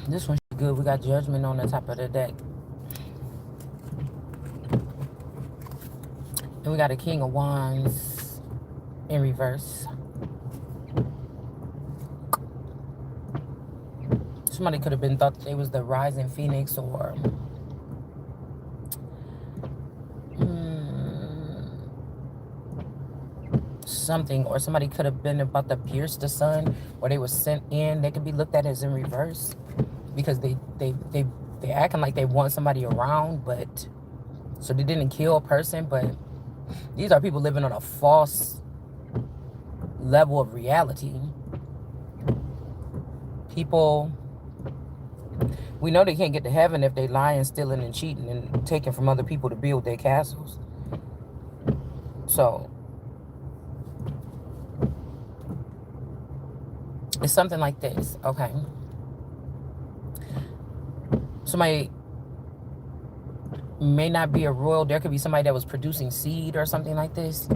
This one's good. We got Judgment on the top of the deck. And we got a King of Wands in reverse. Somebody could have been thought that they was the rising phoenix or something, or somebody could have been about to pierce the sun, or they were sent in. They could be looked at as in reverse because they acting like they want somebody around, but so they didn't kill a person. But these are people living on a false level of reality. People, we know they can't get to heaven if they lying, stealing, and cheating and taking from other people to build their castles. So it's something like this, okay? Somebody may not be a royal. There could be somebody that was producing seed or something like this.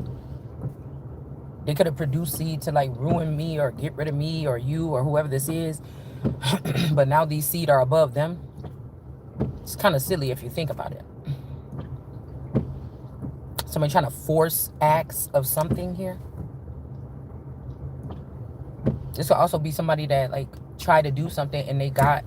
They could have produced seed to like ruin me or get rid of me or you or whoever this is. But now these seed are above them. It's kind of silly if you think about it. Somebody trying to force acts of something here. This could also be somebody that like tried to do something and they got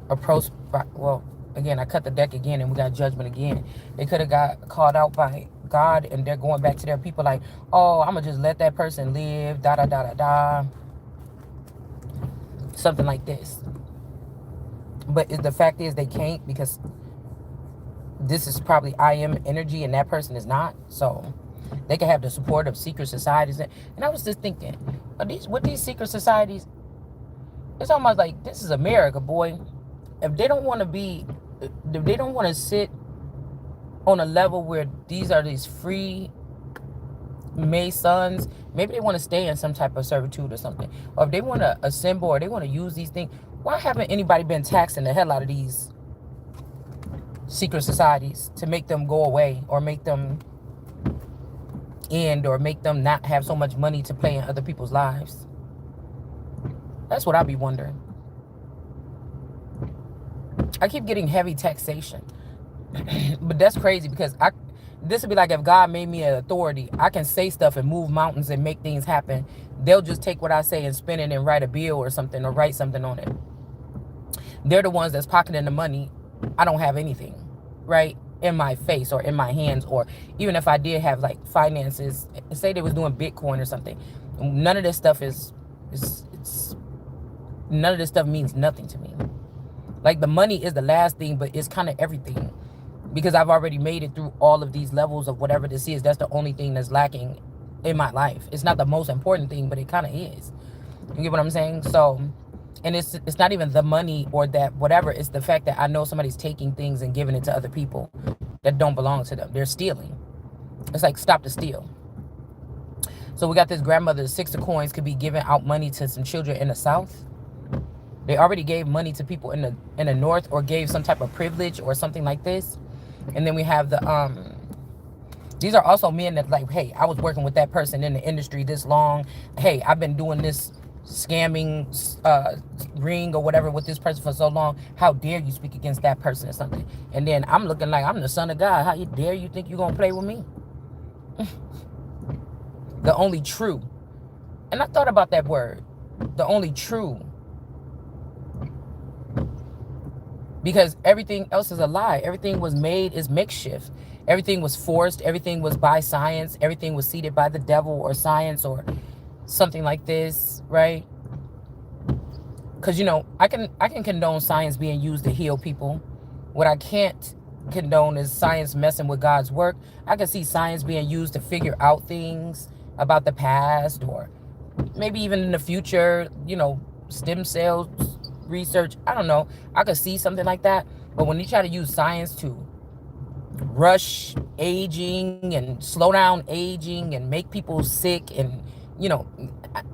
approached by, well, again, I cut the deck again and we got Judgment again. They could have got called out by God and they're going back to their people like, oh, I'm going to just let that person live, da, da, da, da, da. Something like this. But the fact is they can't, because this is probably I am energy and that person is not. So they can have the support of secret societies. And I was just thinking, with these secret societies, it's almost like this is America, boy. If they don't want to be, if they don't want to sit on a level where these free Masons, maybe they want to stay in some type of servitude or something. Or if they want to assemble or they want to use these things, why haven't anybody been taxing the hell out of these secret societies to make them go away or make them end or make them not have so much money to play in other people's lives? That's what I be wondering. I keep getting heavy taxation. But that's crazy because this would be like if God made me an authority. I can say stuff and move mountains and make things happen. They'll just take what I say and spin it and write a bill or something or write something on it. They're the ones that's pocketing the money. I don't have anything, right, in my face or in my hands. Or even if I did have like finances, say they was doing Bitcoin or something, none of this stuff none of this stuff means nothing to me. Like the money is the last thing, but it's kind of everything. Because I've already made it through all of these levels of whatever this is. That's the only thing that's lacking in my life. It's not the most important thing, but it kind of is. You get what I'm saying? So, and it's not even the money or that whatever. It's the fact that I know somebody's taking things and giving it to other people that don't belong to them. They're stealing. It's like, stop the steal. So we got this grandmother, 6 of coins, could be giving out money to some children in the South. They already gave money to people in the North, or gave some type of privilege or something like this. And then we have the these are also men that like, hey, I was working with that person in the industry this long. Hey, I've been doing this scamming ring or whatever with this person for so long. How dare you speak against that person or something? And then I'm looking like I'm the son of God. How dare you think you're gonna play with me? The only true. And I thought about that word, the only true. Because everything else is a lie. Everything was made is makeshift. Everything was forced. Everything was by science. Everything was seeded by the devil or science or something like this, right? Because, you know, I can condone science being used to heal people. What I can't condone is science messing with God's work. I can see science being used to figure out things about the past or maybe even in the future, you know, stem cells research. I don't know. I could see something like that. But when you try to use science to rush aging and slow down aging and make people sick, and you know,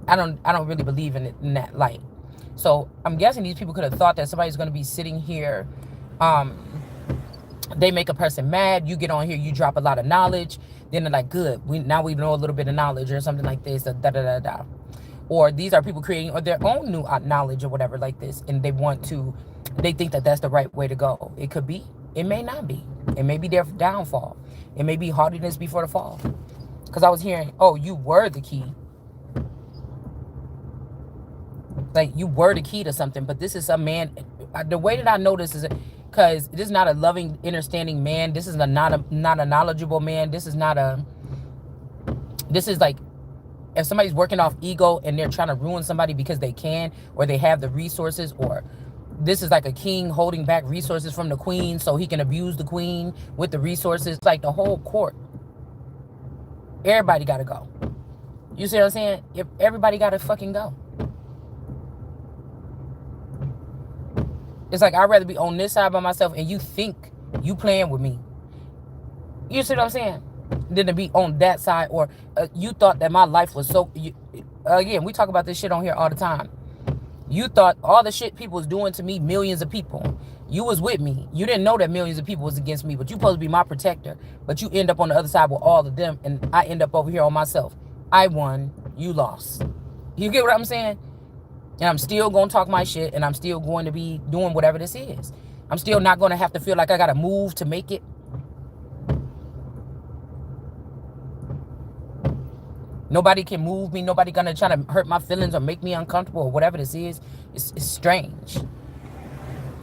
I don't really believe in it in that light. So I'm guessing these people could have thought that somebody's going to be sitting here. They make a person mad. You get on here, you drop a lot of knowledge. Then they're like, good. Now we know a little bit of knowledge or something like this. Da da da da. or these are people creating or their own new knowledge or whatever like this, and they think that that's the right way to go. It could be, it may not be. It may be their downfall. It may be haughtiness before the fall. Because I was hearing, oh, you were the key. Like, you were the key to something, but this is a man. The way that I know this is because this is not a loving, understanding man. This is not a knowledgeable man. This is like, if somebody's working off ego and they're trying to ruin somebody because they can, or they have the resources, or this is like a king holding back resources from the queen so he can abuse the queen with the resources. Like the whole court. Everybody got to go. You see what I'm saying? If everybody got to fucking go. It's like, I'd rather be on this side by myself and you think you playing with me. You see what I'm saying? Than to be on that side, or you thought that my life was so... again, we talk about this shit on here all the time. You thought all the shit people was doing to me, millions of people, you was with me. You didn't know that millions of people was against me, but you supposed to be my protector. But you end up on the other side with all of them, and I end up over here on myself. I won, you lost. You get what I'm saying? And I'm still going to talk my shit, and I'm still going to be doing whatever this is. I'm still not going to have to feel like I got to move to make it. Nobody can move me. Nobody going to try to hurt my feelings or make me uncomfortable or whatever this is. It's strange.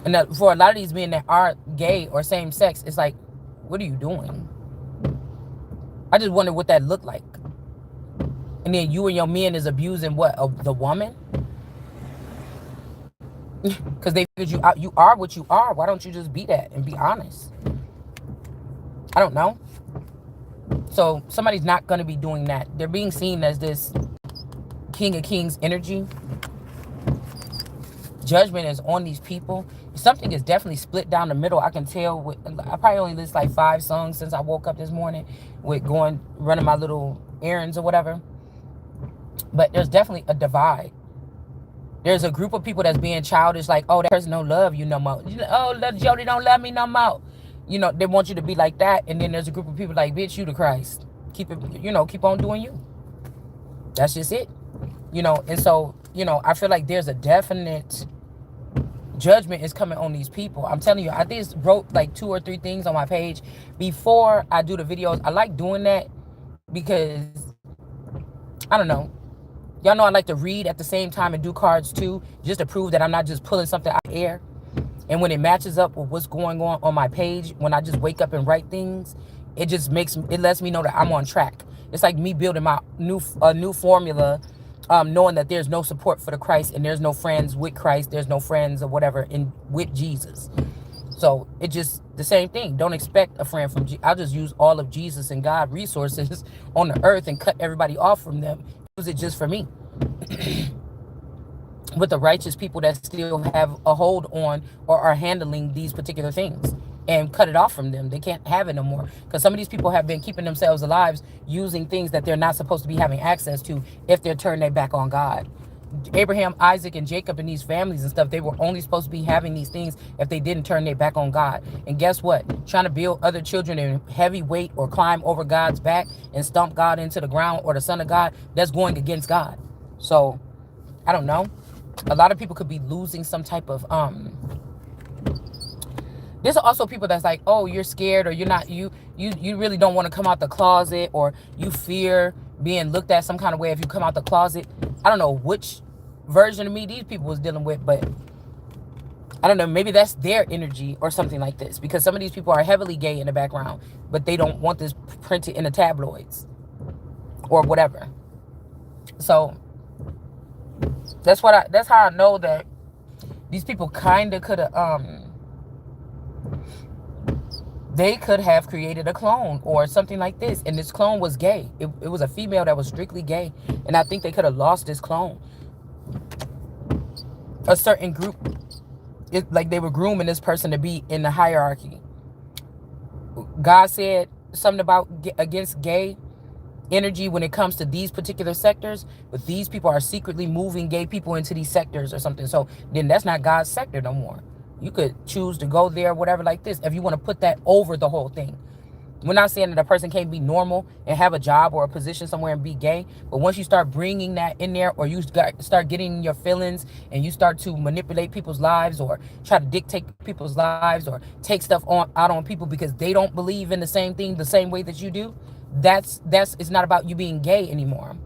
And for a lot of these men that are gay or same sex, it's like, what are you doing? I just wonder what that looked like. And then you and your men is abusing what? The woman? Because they figured you are what you are. Why don't you just be that and be honest? I don't know. So somebody's not going to be doing that. They're being seen as this King of Kings energy. Judgment is on these people. Something is definitely split down the middle. I can tell. I probably only listened like 5 songs since I woke up this morning with running my little errands or whatever. But there's definitely a divide. There's a group of people that's being childish, like, oh, that person don't love you no more. Oh, little Jody don't love me no more. You know, they want you to be like that. And then there's a group of people like, bitch, you the Christ. Keep it, keep on doing you. That's just it. And so, I feel like there's a definite judgment is coming on these people. I'm telling you, I just wrote like 2 or 3 things on my page before I do the videos. I like doing that because, I don't know. Y'all know I like to read at the same time and do cards too, just to prove that I'm not just pulling something out of the air. And when it matches up with what's going on my page, when I just wake up and write things, it lets me know that I'm on track. It's like me building my new formula, knowing that there's no support for the Christ and there's no friends with Christ, there's no friends or whatever with Jesus. So it just the same thing. Don't expect a friend from I'll just use all of Jesus and God resources on the earth and cut everybody off from them. Use it just for me. With the righteous people that still have a hold on or are handling these particular things, and cut it off from them. They can't have it no more, because some of these people have been keeping themselves alive using things that they're not supposed to be having access to if they're turning their back on God. Abraham, Isaac, and Jacob and these families and stuff, they were only supposed to be having these things if they didn't turn their back on God. And guess what? Trying to build other children in heavy weight or climb over God's back and stomp God into the ground, or the Son of God, that's going against God. So, I don't know. A lot of people could be losing some type of there's also people that's like, oh, you're scared, or you're not, you really don't want to come out the closet, or you fear being looked at some kind of way if you come out the closet. I don't know which version of me these people was dealing with, but I don't know, maybe that's their energy or something like this, because some of these people are heavily gay in the background, but they don't want this printed in the tabloids or whatever. So that's how I know that these people kind of could have they could have created a clone or something like this, and this clone was gay. It was a female that was strictly gay, and I think they could have lost this clone. A certain group, like they were grooming this person to be in the hierarchy. God said something about against gay energy when it comes to these particular sectors, but these people are secretly moving gay people into these sectors or something. So then that's not God's sector no more. You could choose to go there, whatever, like this, if you want to put that over the whole thing. We're not saying that a person can't be normal and have a job or a position somewhere and be gay. But once you start bringing that in there, or you start getting your feelings and you start to manipulate people's lives or try to dictate people's lives or take stuff out on people because they don't believe in the same thing the same way that you do, that's it's not about you being gay anymore.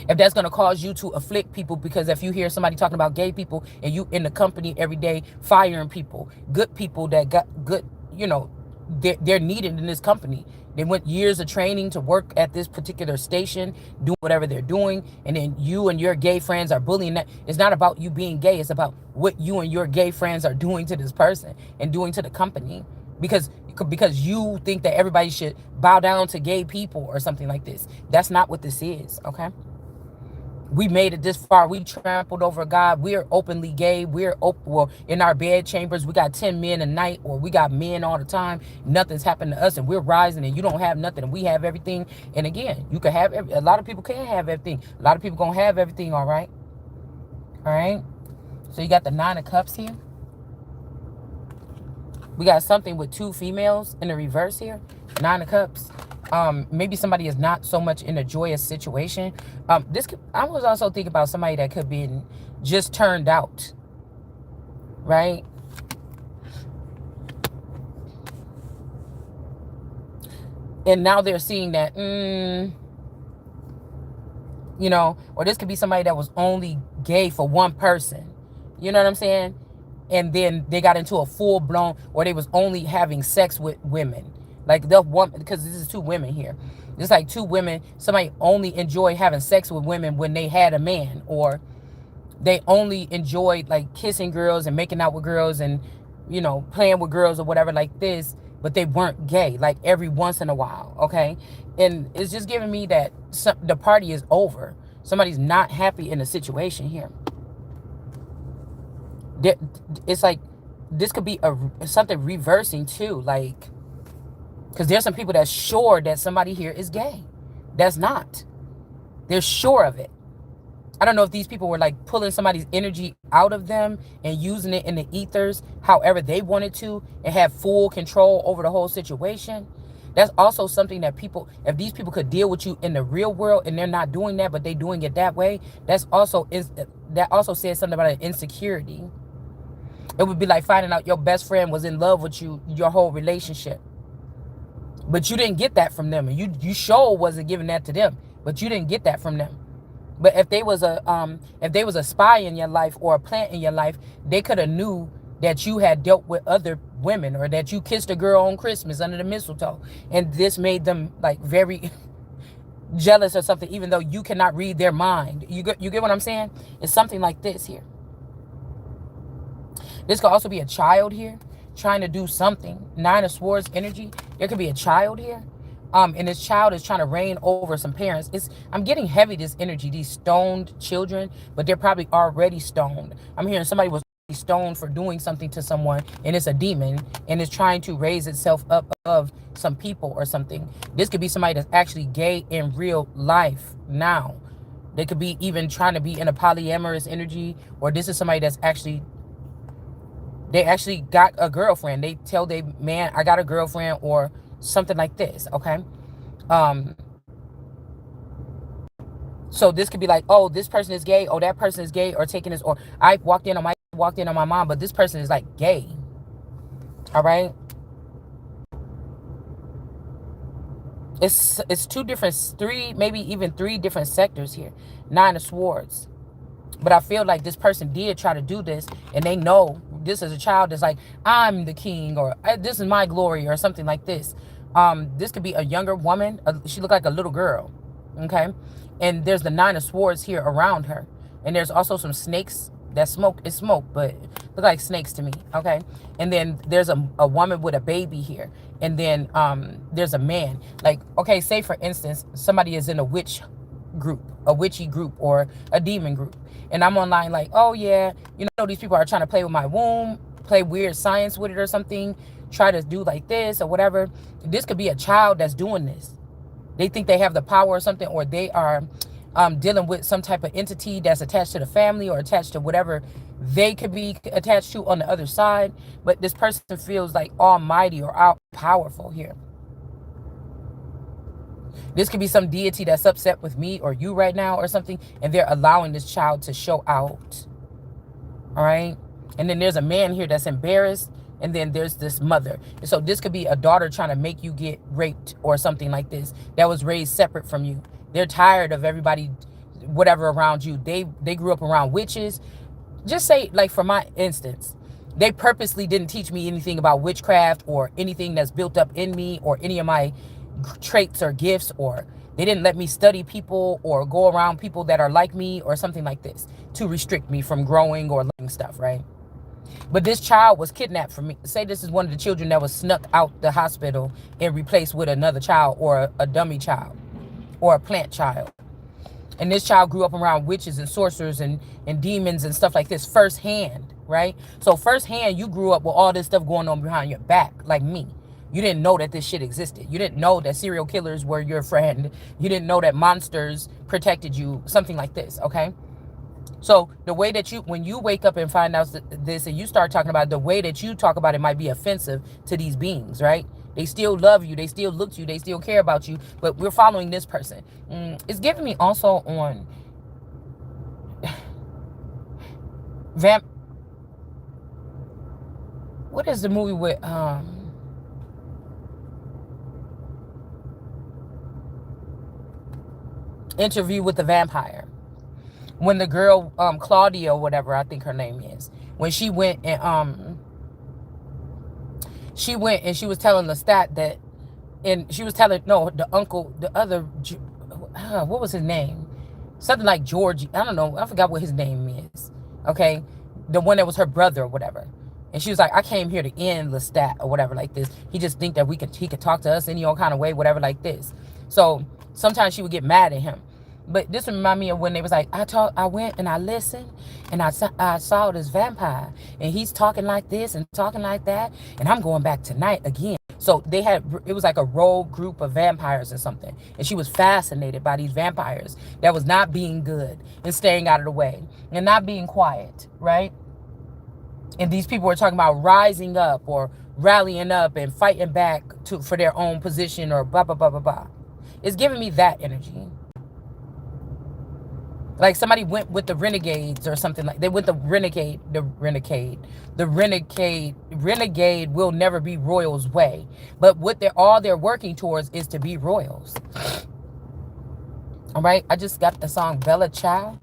If that's going to cause you to afflict people, because if you hear somebody talking about gay people and you in the company every day firing people, good people that got good, you know, they're needed in this company. They went years of training to work at this particular station, doing whatever they're doing, and then you and your gay friends are bullying that. It's not about you being gay. It's about what you and your gay friends are doing to this person and doing to the company, because you think that everybody should bow down to gay people or something like this. That's not what this is, okay? We made it this far. We trampled over God. We're openly gay. We're well, in our bed chambers. We got 10 men a night, or we got men all the time. Nothing's happened to us, and we're rising, and you don't have nothing, and we have everything. And again, you can have a lot of people can't have everything. A lot of people gonna have everything, all right? All right? So you got the 9 of Cups here. We got something with 2 females in the reverse here. 9 of Cups. Maybe somebody is not so much in a joyous situation. I was also thinking about somebody that could be just turned out, right? And now they're seeing that, you know, or this could be somebody that was only gay for one person. You know what I'm saying? And then they got into a full-blown, or they was only having sex with women. Like the one, because this is 2 women here. It's like 2 women. Somebody only enjoyed having sex with women when they had a man, or they only enjoyed like kissing girls and making out with girls and, you know, playing with girls or whatever like this, but they weren't gay, like every once in a while, okay? And it's just giving me that the party is over. Somebody's not happy in a situation here. It's like this could be something reversing too, like, because there's some people that's sure that somebody here is gay. That's not. They're sure of it. I don't know if these people were like pulling somebody's energy out of them and using it in the ethers however they wanted to and have full control over the whole situation. That's also something that people, if these people could deal with you in the real world and they're not doing that, but they're doing it that way, that also says something about an insecurity. It would be like finding out your best friend was in love with you your whole relationship. But you didn't get that from them. And you sure wasn't giving that to them. But you didn't get that from them. But if they was a spy in your life or a plant in your life, they could have knew that you had dealt with other women, or that you kissed a girl on Christmas under the mistletoe. And this made them like very jealous or something, even though you cannot read their mind. You get what I'm saying? It's something like this here. This could also be a child here trying to do something. 9 of Swords energy. There could be a child here. And this child is trying to reign over some parents. I'm getting heavy, this energy, these stoned children, but they're probably already stoned. I'm hearing somebody was stoned for doing something to someone, and it's a demon, and it's trying to raise itself up above some people or something. This could be somebody that's actually gay in real life now. They could be even trying to be in a polyamorous energy, or this is somebody that's actually, they actually got a girlfriend. They tell their man, I got a girlfriend, or something like this, okay? So this could be like, oh, this person is gay, oh, that person is gay, or taking this, or I walked in on my mom, but this person is like gay. All right? It's 2 different, 3, maybe even 3 different sectors here. 9 of Swords. But I feel like this person did try to do this, and they know this is a child that's like, I'm the king, or this is my glory, or something like this. This could be a younger woman. She looked like a little girl, okay? And there's the 9 of Swords here around her. And there's also some snakes that smoke. It's smoke, but look like snakes to me, okay? And then there's a woman with a baby here. And then there's a man. Like, okay, say for instance, somebody is in a witchy group, or a demon group. And I'm online like, oh yeah, you know, these people are trying to play with my womb, play weird science with it or something, try to do like this or whatever. This could be a child that's doing this. They think they have the power or something, or they are dealing with some type of entity that's attached to the family or attached to whatever they could be attached to on the other side. But this person feels like almighty or all powerful here. This could be some deity that's upset with me or you right now or something, and they're allowing this child to show out. All right? And then there's a man here that's embarrassed, and then there's this mother. And so this could be a daughter trying to make you get raped or something like this that was raised separate from you. They're tired of everybody, whatever, around you. They grew up around witches. Just say, like, for my instance, they purposely didn't teach me anything about witchcraft or anything that's built up in me or any of my traits or gifts, or they didn't let me study people or go around people that are like me or something like this to restrict me from growing or learning stuff, right? But this child was kidnapped from me. Say this is one of the children that was snuck out the hospital and replaced with another child or a dummy child or a plant child. And this child grew up around witches and sorcerers and demons and stuff like this firsthand, right? So firsthand, you grew up with all this stuff going on behind your back, like me. You didn't know that this shit existed. You didn't know that serial killers were your friend. You didn't know that monsters protected you, something like this, okay? So the way that when you wake up and find out this and you start talking about it, the way that you talk about it might be offensive to these beings, right? They still love you. They still look to you. They still care about you. But we're following this person. It's giving me also on what is the movie with Interview with the Vampire? When the girl, Claudia or whatever, I think her name is, when she went and she was telling Lestat that, and she was telling, no, the uncle, the other, what was his name? Something like Georgie. I don't know. I forgot what his name is. Okay. The one that was her brother or whatever. And she was like, I came here to end Lestat or whatever like this. He just think that he could talk to us any old kind of way, whatever like this. So sometimes she would get mad at him. But this remind me of when they was like, I went and I listened and I saw this vampire and he's talking like this and talking like that. And I'm going back tonight again. So it was like a rogue group of vampires or something. And she was fascinated by these vampires that was not being good and staying out of the way and not being quiet, right? And these people were talking about rising up or rallying up and fighting back for their own position or blah, blah, blah, blah, blah. It's giving me that energy. Like somebody went with the renegades or something like they went the renegade will never be royals' way. But what all they're working towards is to be royals. All right. I just got the song Bella Ciao.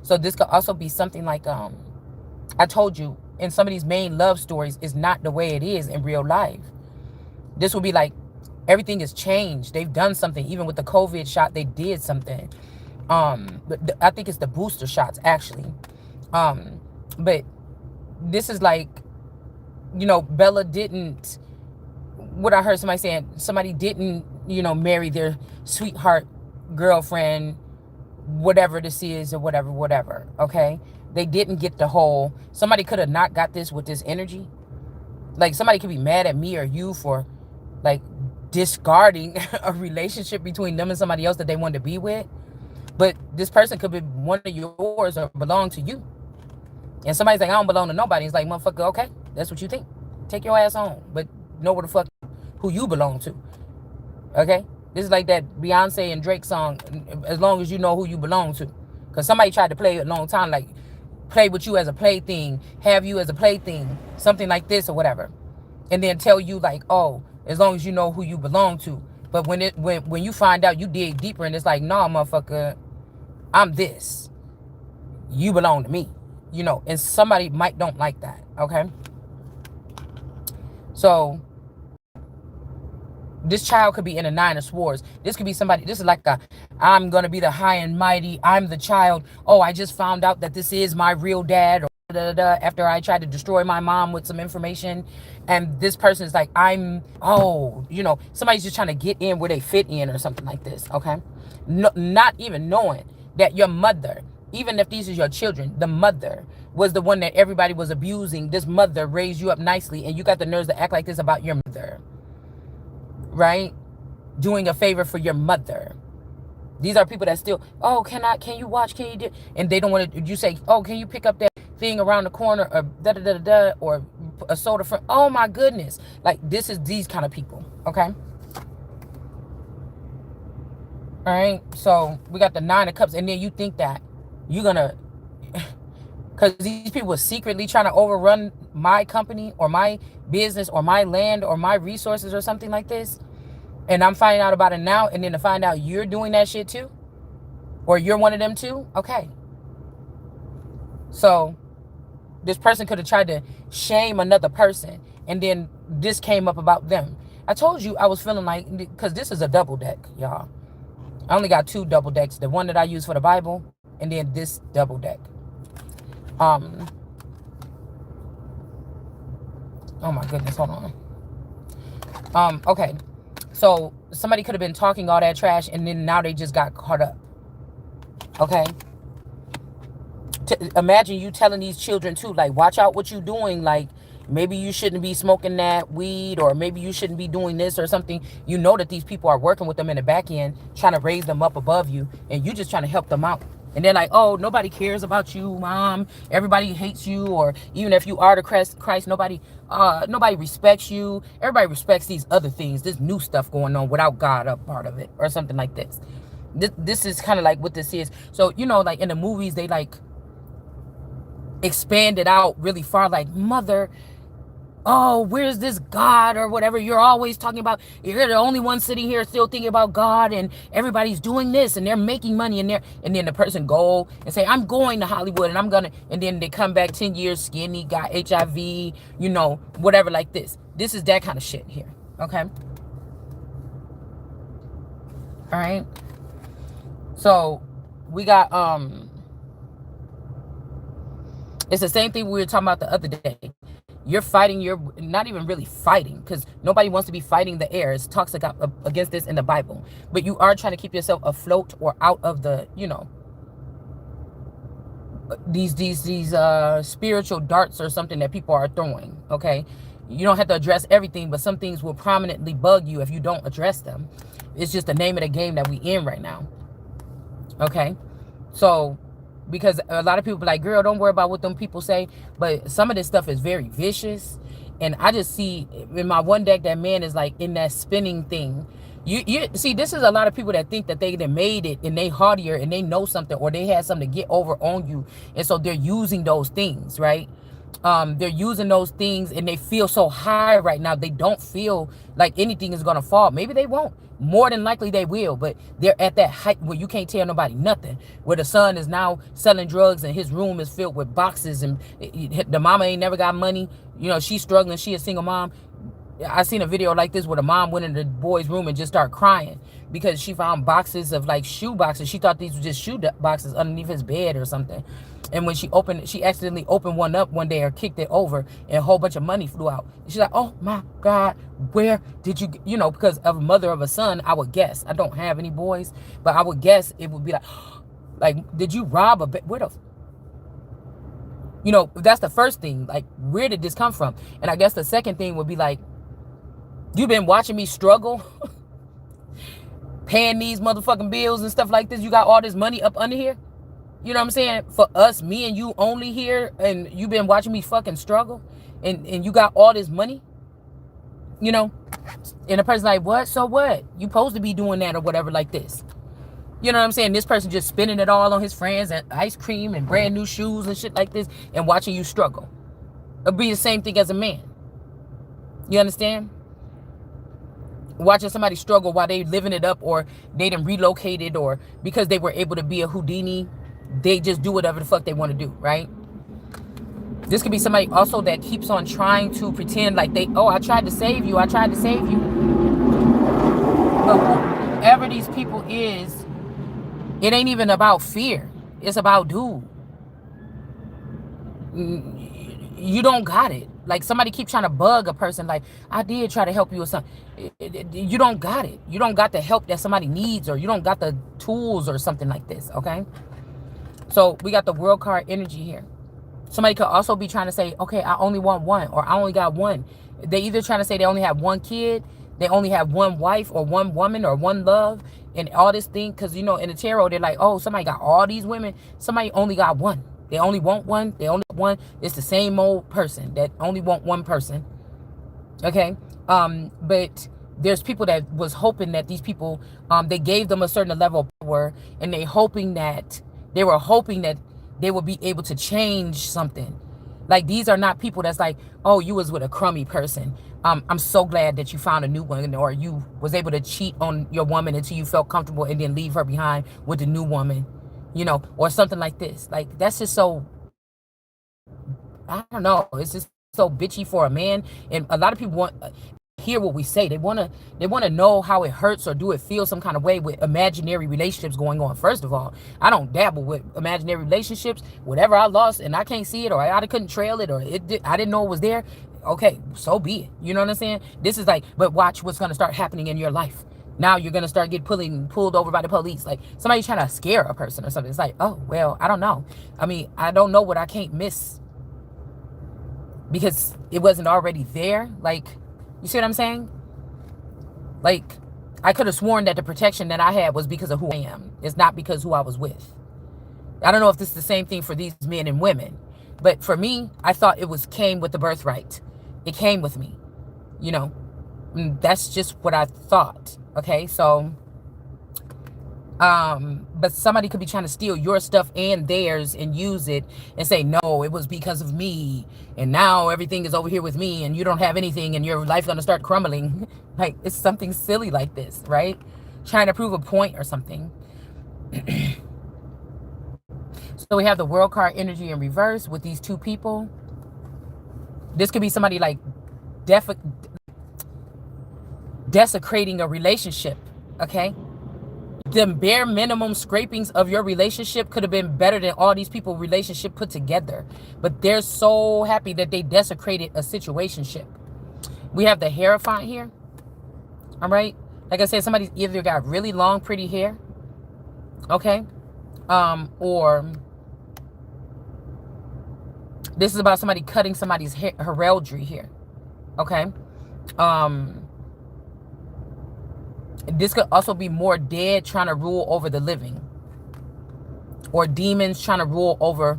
So this could also be something like I told you in some of these main love stories is not the way it is in real life. This will be like everything has changed. They've done something. Even with the COVID shot, they did something. I think it's the booster shots actually. But this is like, Bella didn't, what I heard somebody saying, somebody didn't, marry their sweetheart girlfriend, whatever this is or whatever. Okay. They didn't get the whole, somebody could have not got this with this energy. Like somebody could be mad at me or you for like discarding a relationship between them and somebody else that they wanted to be with. But this person could be one of yours or belong to you. And somebody's like, I don't belong to nobody. It's like, motherfucker, okay, that's what you think. Take your ass home. But know where the fuck who you belong to. Okay? This is like that Beyonce and Drake song, as long as you know who you belong to. Because somebody tried to play it a long time, like play with you as a plaything, have you as a plaything, something like this or whatever. And then tell you like, oh, as long as you know who you belong to. But when you find out, you dig deeper and it's like, nah, motherfucker, I'm this. You belong to me. And somebody might don't like that, okay? So this child could be in a 9 of Swords. This could be somebody, this is like I'm going to be the high and mighty. I'm the child. Oh, I just found out that this is my real dad. Or after I tried to destroy my mom with some information. And this person is like, somebody's just trying to get in where they fit in or something like this, okay? No, not even knowing that your mother, even if these are your children, the mother was the one that everybody was abusing. This mother raised you up nicely and you got the nerves to act like this about your mother, right? Doing a favor for your mother. These are people that still, oh, can you watch, can you do, and they don't want to, you say, oh, can you pick up that thing around the corner or or a soda from, oh my goodness. Like this is these kind of people, okay? All right. So we got the 9 of Cups, and then you think that you're gonna, because these people are secretly trying to overrun my company or my business or my land or my resources or something like this, and I'm finding out about it now, and then to find out you're doing that shit too, or you're one of them too. Okay. So this person could have tried to shame another person, and then this came up about them. I told you I was feeling like, because this is a double deck, y'all. I only got 2 double decks. The one that I use for the Bible, and then this double deck. Oh my goodness, hold on. Okay. So somebody could have been talking all that trash, and then now they just got caught up. Okay. Imagine you telling these children too, like, watch out what you doing. Like, maybe you shouldn't be smoking that weed, or maybe you shouldn't be doing this or something. You know that these people are working with them in the back end, trying to raise them up above you, and you just trying to help them out. And they're like, oh, nobody cares about you, mom. Everybody hates you. Or even if you are the Christ, nobody respects you. Everybody respects these other things, this new stuff going on without God up part of it, or something like this. This is kind of like what this is. So, you know, like in the movies, they like expand it out really far, like, mother, oh, where's this God or whatever you're always talking about? You're the only one sitting here still thinking about God, and everybody's doing this and they're making money, and then the person go and say, I'm going to Hollywood and I'm gonna, and then they come back 10 years skinny, got HIV, you know, whatever, like this. This is that kind of shit here. Okay. All right. So we got it's the same thing we were talking about the other day. You're fighting, you're not even really fighting, because nobody wants to be fighting the air. It talks against this in the Bible. But you are trying to keep yourself afloat or out of the, you know, these spiritual darts or something that people are throwing. Okay. You don't have to address everything, but some things will prominently bug you if you don't address them. It's just the name of the game that we in right now. Okay. So, because a lot of people be like, girl, don't worry about what them people say. But some of this stuff is very vicious. And I just see in my one deck, that man is like in that spinning thing. You see, this is a lot of people that think that they made it and they hardier and they know something, or they had something to get over on you. And so they're using those things, right? They're using those things, and they feel so high right now. They don't feel like anything is going to fall. Maybe they won't. More than likely they will, but they're at that height where you can't tell nobody nothing, where the son is now selling drugs and his room is filled with boxes, and the mama ain't never got money. You know, she's struggling. She a single mom. I seen a video like this where the mom went in the boy's room and just started crying because she found boxes of like shoe boxes. She thought these were just shoe boxes underneath his bed or something. And when she accidentally opened one up one day or kicked it over, and a whole bunch of money flew out. She's like, oh my God, where did you, you know, because of a mother of a son, I would guess. I don't have any boys, but I would guess it would be like, did you rob a bed? Where the, you know, that's the first thing. Like, where did this come from? And I guess the second thing would be like, you've been watching me struggle, paying these motherfucking bills and stuff like this. You got all this money up under here. You know what I'm saying? For us, me and you only here, and you've been watching me fucking struggle, and you got all this money, you know? And the person's like, what? So what? You supposed to be doing that or whatever like this. You know what I'm saying? This person just spending it all on his friends and ice cream and brand new shoes and shit like this, and watching you struggle. It'll be the same thing as a man. You understand? Watching somebody struggle while they living it up, or they done relocated, or because they were able to be a Houdini, they just do whatever the fuck they want to do, right? This could be somebody also that keeps on trying to pretend like I tried to save you. I tried to save you. But whoever these people is, it ain't even about fear. It's about, dude, you don't got it. Like, somebody keep trying to bug a person like, I did try to help you or something. You don't got it. You don't got the help that somebody needs, or you don't got the tools or something like this, okay? So we got the World card energy here. Somebody could also be trying to say, okay, I only want one, or I only got one. They either trying to say they only have one kid, they only have one wife, or one woman, or one love, and all this thing. Because, you know, in the tarot, they're like, oh, somebody got all these women. Somebody only got one. They only want one. They only want one. It's the same old person that only want one person. Okay? But there's people that was hoping that these people, they gave them a certain level of power, and they were hoping that they would be able to change something. Like, these are not people that's like, oh, you was with a crummy person. I'm so glad that you found a new one, or you was able to cheat on your woman until you felt comfortable and then leave her behind with the new woman, you know, or something like this. Like, that's just so, I don't know. It's just so bitchy for a man. And a lot of people want hear what we say. They want to know how it hurts or do it feel some kind of way with imaginary relationships going on. First of all, I don't dabble with imaginary relationships. Whatever I lost and I can't see it, or I couldn't trail it, or I didn't know it was there. Okay, so be it. You know what I'm saying? This is like, but watch what's going to start happening in your life. Now you're going to start pulled over by the police. Like, somebody's trying to scare a person or something. It's like, oh, well, I don't know. I mean, I don't know what I can't miss because it wasn't already there. Like, you see what I'm saying? Like, I could have sworn that the protection that I had was because of who I am. It's not because who I was with. I don't know if this is the same thing for these men and women. But for me, I thought it came with the birthright. It came with me. You know, that's just what I thought. Okay, so, but somebody could be trying to steal your stuff and theirs and use it and say, no, it was because of me. And now everything is over here with me and you don't have anything and your life's going to start crumbling. Like, it's something silly like this, right? Trying to prove a point or something. So we have the World card energy in reverse with these two people. This could be somebody like desecrating a relationship, okay? The bare minimum scrapings of your relationship could have been better than all these people relationship put together. But they're so happy that they desecrated a situationship. We have the Hierophant here. All right. Like I said, somebody's either got really long, pretty hair. Okay. Or this is about somebody cutting somebody's heraldry here. Okay. This could also be more dead trying to rule over the living, or demons trying to rule over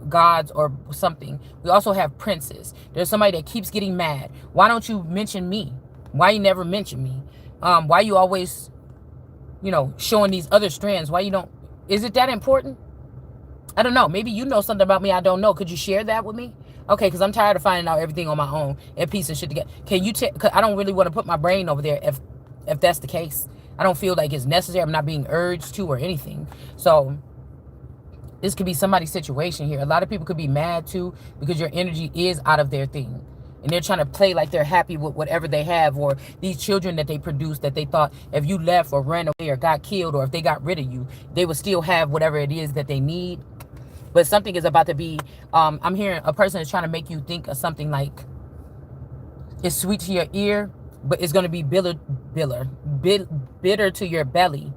gods or something. We also have princes. There's somebody that keeps getting mad. Why don't you mention me? Why you never mention me? Why you always, you know, showing these other strands? Why you don't? Is it that important? I don't know. Maybe you know something about me I don't know. Could you share that with me? Okay, because I'm tired of finding out everything on my own and piecing shit together. Can you cause I don't really want to put my brain over there if that's the case. I don't feel like it's necessary. I'm not being urged to or anything. So this could be somebody's situation here. A lot of people could be mad too because your energy is out of their thing. And they're trying to play like they're happy with whatever they have, or these children that they produced that they thought if you left or ran away or got killed, or if they got rid of you, they would still have whatever it is that they need. But something is about to be, I'm hearing a person is trying to make you think of something like it's sweet to your ear, but it's going to be bitter to your belly.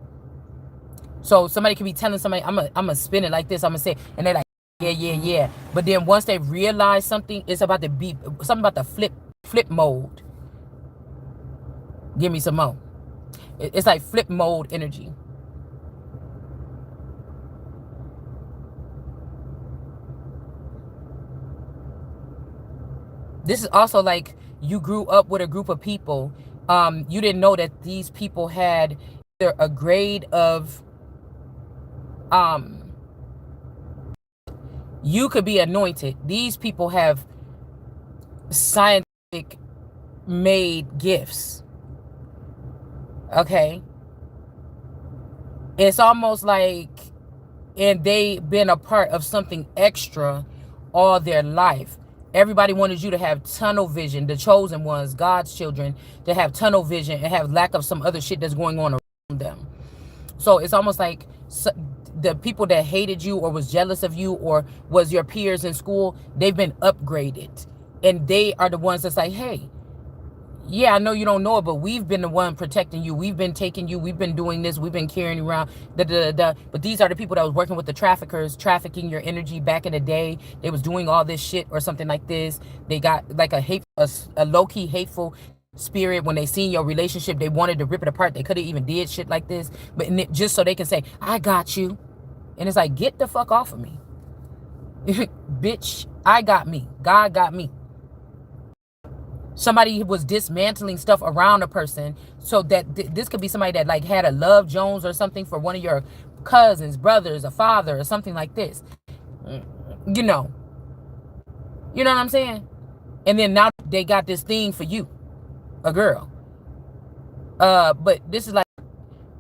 So somebody could be telling somebody, I'm gonna spin it like this, I'm gonna say, and they're like, yeah. But then once they realize something, it's about to be something about the flip mode. Give me some more. It's like flip mode energy. This is also like you grew up with a group of people. You didn't know that these people had either a grade of, you could be anointed. These people have scientific made gifts. Okay. It's almost like, and they've been a part of something extra all their life. Everybody wanted you to have tunnel vision, the chosen ones, God's children, to have tunnel vision and have lack of some other shit that's going on around them. So it's almost like the people that hated you or was jealous of you or was your peers in school, they've been upgraded. And they are the ones that's like, hey, yeah, I know you don't know it, but we've been the one protecting you. We've been taking you. We've been doing this. We've been carrying you around. But these are the people that was working with the traffickers, trafficking your energy back in the day. They was doing all this shit or something like this. They got like a low-key hateful spirit. When they seen your relationship, they wanted to rip it apart. They could have even did shit like this, but just so they can say, I got you. And it's like, get the fuck off of me. Bitch, I got me. God got me. Somebody was dismantling stuff around a person, so that this could be somebody that like had a Love Jones or something for one of your cousins, brothers, a father, or something like this. You know. You know what I'm saying? And then now they got this thing for you, a girl. But this is like,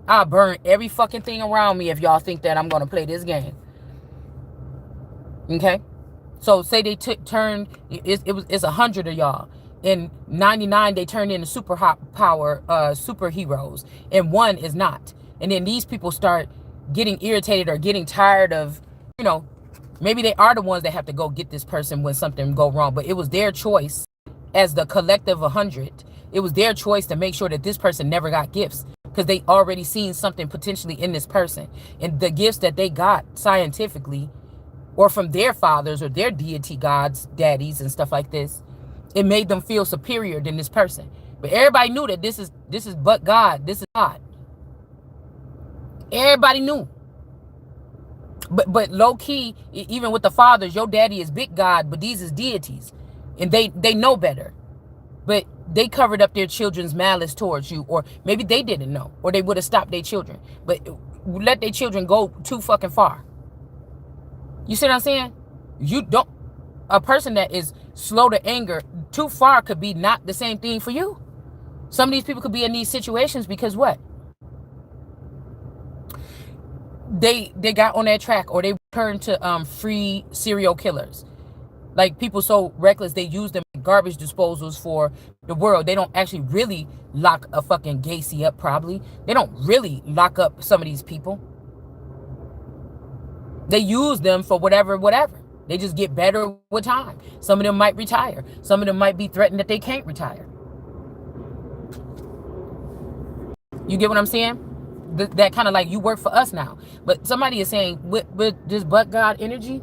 I'll burn every fucking thing around me if y'all think that I'm gonna play this game. Okay? So say they turned, it's 100 of y'all. In 99 they turned into super hot power superheroes, and one is not. And then these people start getting irritated or getting tired of, you know, maybe they are the ones that have to go get this person when something go wrong, but it was their choice as the collective 100. It was their choice to make sure that this person never got gifts, because they already seen something potentially in this person. And the gifts that they got scientifically, or from their fathers or their deity gods, daddies and stuff like this, it made them feel superior than this person. But everybody knew that this is but God. This is God. Everybody knew. But low key, even with the fathers, your daddy is big God, but these is deities, and they know better. But they covered up their children's malice towards you, or maybe they didn't know, or they would have stopped their children. But let their children go too fucking far. You see what I'm saying? You don't. A person that is slow to anger too far could be not the same thing for you. Some of these people could be in these situations because what? They got on that track, or they turned to free serial killers. Like, people so reckless, they use them as garbage disposals for the world. They don't actually really lock a fucking Gacy up, probably. They don't really lock up some of these people. They use them for whatever. They just get better with time. Some of them might retire. Some of them might be threatened that they can't retire. You get what I'm saying? That kind of like, you work for us now. But somebody is saying, with this but God energy,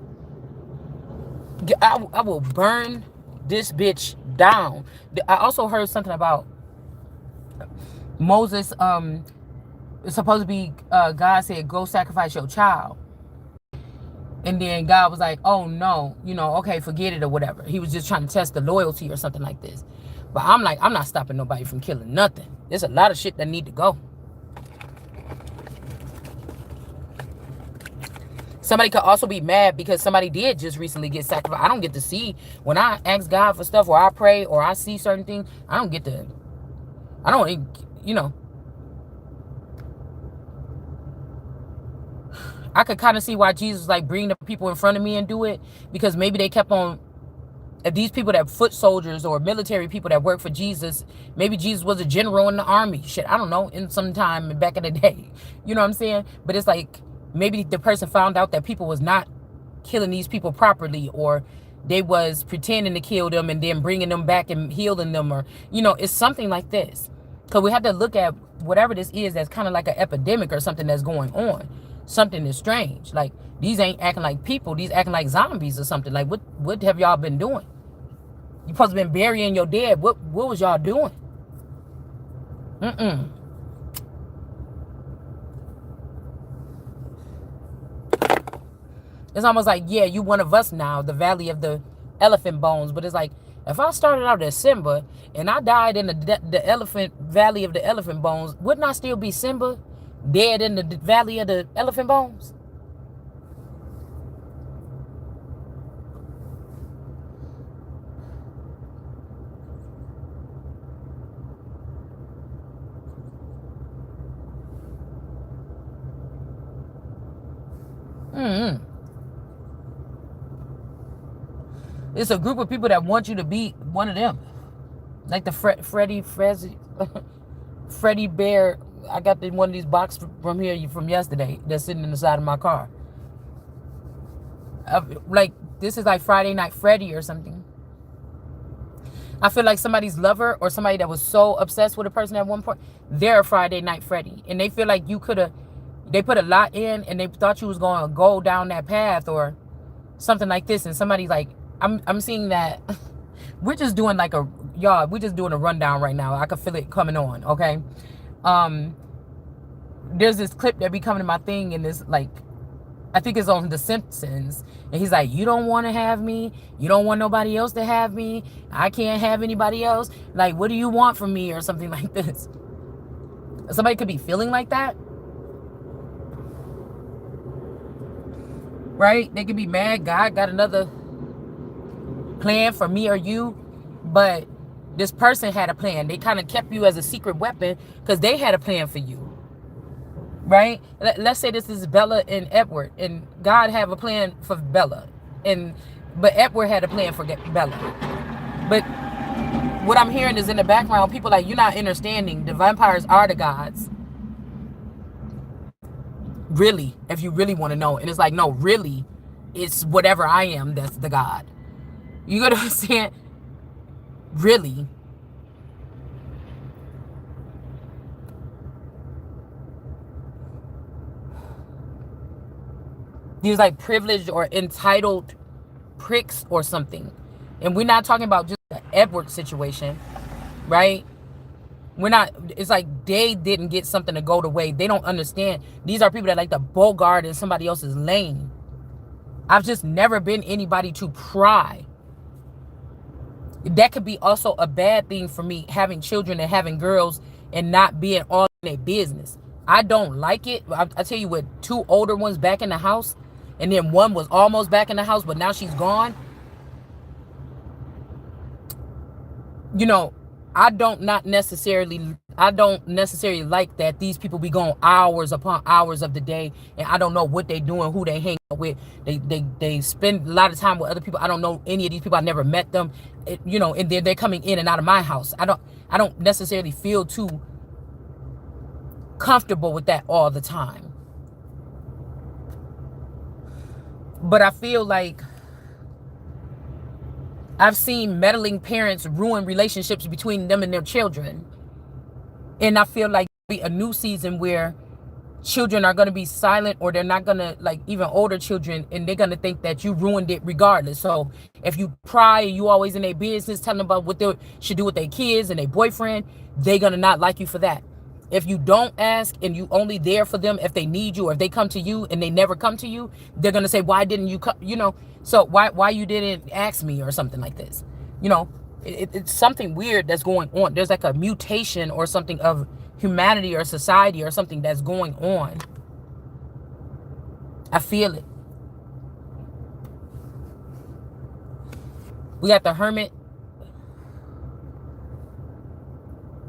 I will burn this bitch down. I also heard something about Moses. It's supposed to be, God said, go sacrifice your child. And then God was like, oh no, okay, forget it or whatever. He was just trying to test the loyalty or something like this. But I'm like, I'm not stopping nobody from killing nothing. There's a lot of shit that need to go. Somebody could also be mad because somebody did just recently get sacrificed. I don't get to see, when I ask God for stuff, or I pray, or I see certain things, I don't, I could kind of see why Jesus like bring the people in front of me and do it, because maybe they kept on, if these people that foot soldiers or military people that work for Jesus, maybe Jesus was a general in the army, shit, I don't know, in some time back in the day, you know what I'm saying? But it's like, maybe the person found out that people was not killing these people properly, or they was pretending to kill them and then bringing them back and healing them, or, it's something like this. Because we have to look at whatever this is that's kind of like an epidemic or something that's going on. Something is strange. Like, these ain't acting like people. These acting like zombies or something. Like, what have y'all been doing? You supposed to been burying your dead. What was y'all doing? It's almost like, yeah, you one of us now, the Valley of the Elephant Bones. But it's like, if I started out as Simba and I died in the elephant Valley of the Elephant Bones, wouldn't I still be Simba, dead in the Valley of the Elephant Bones? It's a group of people that want you to be one of them. Like the Freddie Bear. I got one of these boxes from yesterday that's sitting in the side of my car. Like, this is like Friday Night Freddy or something. I feel like somebody's lover, or somebody that was so obsessed with a person at one point, they're a Friday Night Freddy. And they feel like they put a lot in, and they thought you was going to go down that path or something like this. And somebody's like, I'm seeing that. We're just doing like we're just doing a rundown right now. I can feel it coming on, okay? There's this clip that be coming to my thing, and this like I think it's on The Simpsons. And he's like, you don't want to have me. You don't want nobody else to have me. I can't have anybody else. Like, what do you want from me? Or something like this. Somebody could be feeling like that. Right? They could be mad. God got another plan for me or you. But this person had a plan. They kind of kept you as a secret weapon because they had a plan for you. Right? Let's say this is Bella and Edward, and God have a plan for Bella, but Edward had a plan for Bella. But what I'm hearing is in the background, people like, you're not understanding. The vampires are the gods. Really, if you really want to know. And it's like, no, really, it's whatever I am that's the God. You gotta understand? Really. These like privileged or entitled pricks or something. And we're not talking about just the Edward situation, right? We're not, it's like they didn't get something to go the way. They don't understand. These are people that like to bogart in somebody else's lane. I've just never been anybody to pry. That could be also a bad thing for me, having children and having girls and not being all in their business. I don't like it. I tell you what, 2 older ones back in the house, and then one was almost back in the house, but now she's gone. You know, I don't necessarily like that these people be going hours upon hours of the day, and I don't know what they doing, who they hang out with. They spend a lot of time with other people. I don't know any of these people. I never met them. You know, and then they're coming in and out of my house. I don't necessarily feel too comfortable with that all the time. But I feel like I've seen meddling parents ruin relationships between them and their children. And I feel like there'll be a new season where children are going to be silent, or they're not going to, like, even older children, and they're going to think that you ruined it regardless. So if you pry, you always in their business telling them about what they should do with their kids and their boyfriend, they're going to not like you for that. If you don't ask and you only there for them if they need you, or if they come to you and they never come to you, they're going to say, why didn't you come? You know, so why you didn't ask me, or something like this. You know, it's something weird that's going on. There's like a mutation or something of humanity or society or something that's going on. I feel it. We got the Hermit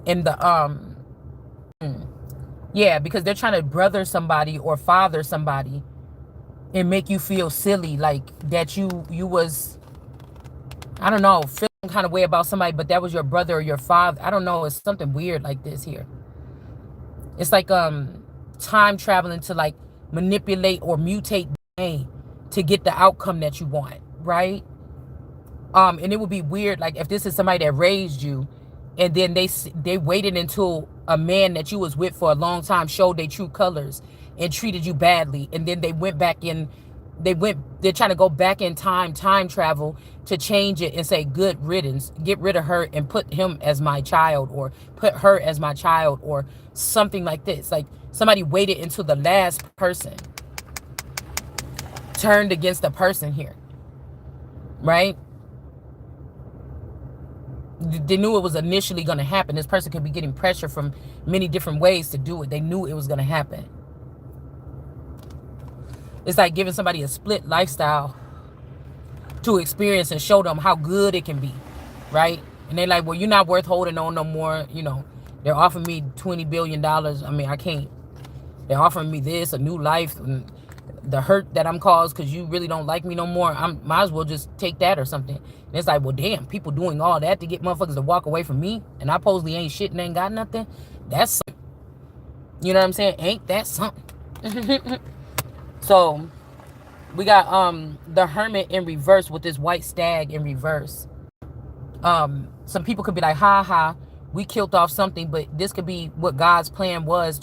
and the yeah, because they're trying to brother somebody or father somebody and make you feel silly, like that you was, I don't know, feel some kind of way about somebody, but that was your brother or your father. I don't know, it's something weird like this here. It's like time traveling to like manipulate or mutate DNA to get the outcome that you want, right? And it would be weird, like if this is somebody that raised you, and then they waited until a man that you was with for a long time showed their true colors and treated you badly, and then they went back in. They're trying to go back in time travel to change it and say good riddance, get rid of her and put him as my child, or put her as my child, or something like this. Like somebody waited until the last person turned against the person here, right? They knew it was initially going to happen. This person could be getting pressure from many different ways to do it. They knew it was going to happen. It's like giving somebody a split lifestyle to experience and show them how good it can be, right? And they're like, well, you're not worth holding on no more. You know, they're offering me $20 billion. I mean, I can't. They're offering me this, a new life, and the hurt that I'm caused because you really don't like me no more. I might as well just take that or something. And it's like, well, damn, people doing all that to get motherfuckers to walk away from me, and I supposedly ain't shit and ain't got nothing. That's something. You know what I'm saying? Ain't that something? So we got the Hermit in reverse with this white stag in reverse. Some people could be like, ha ha, we killed off something, but this could be what God's plan was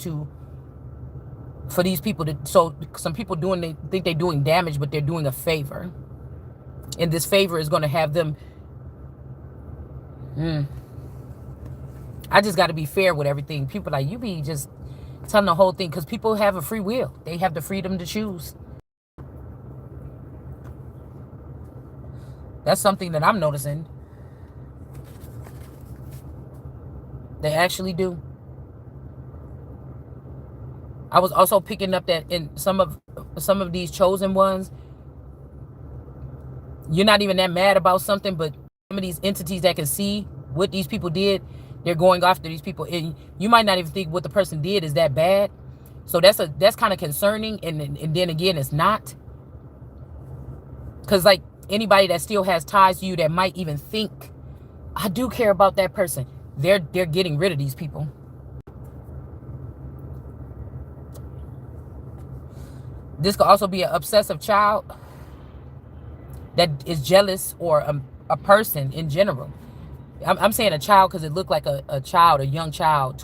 for these people to. So some people they think they're doing damage, but they're doing a favor, and this favor is going to have them. I just got to be fair with everything. People like, you be just telling the whole thing, because people have a free will. They have the freedom to choose. That's something that I'm noticing. They actually do. I was also picking up that in some of these chosen ones, you're not even that mad about something, but some of these entities that can see what these people did, they're going after these people, and you might not even think what the person did is that bad. So that's kind of concerning, and then again, it's not, because like anybody that still has ties to you that might even think, I do care about that person, they're getting rid of these people. This could also be an obsessive child that is jealous, or a person in general. I'm saying a child because it looked like a child, a young child,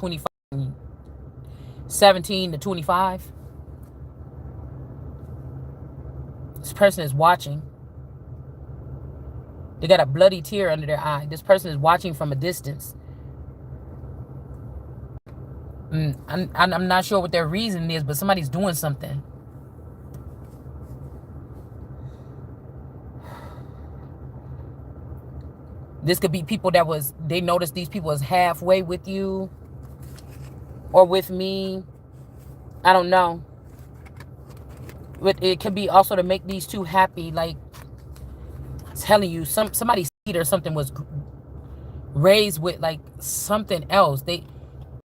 17 to 25. This person is watching. They got a bloody tear under their eye. This person is watching from a distance. I'm not sure what their reason is, but somebody's doing something. This could be people that they noticed these people is halfway with you or with me. I don't know. But it could be also to make these two happy, like telling you somebody's seed or something was raised with like something else.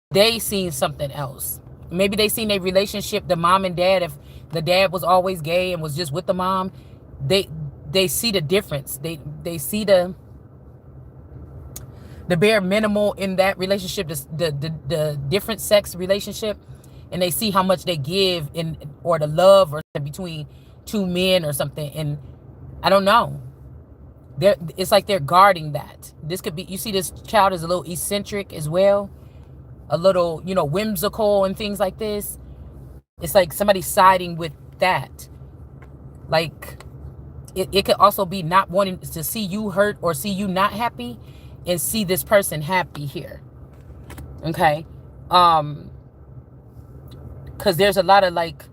They seen something else. Maybe they seen a relationship, the mom and dad, if the dad was always gay and was just with the mom, they see the difference. They see the bare minimal in that relationship, the different sex relationship, and they see how much they give in, or the love or between two men or something, and I don't know. It's like they're guarding that. This could be, you see this child is a little eccentric as well, a little, whimsical and things like this. It's like somebody siding with that. Like it could also be not wanting to see you hurt or see you not happy, and see this person happy here. Okay. Because there's a lot of like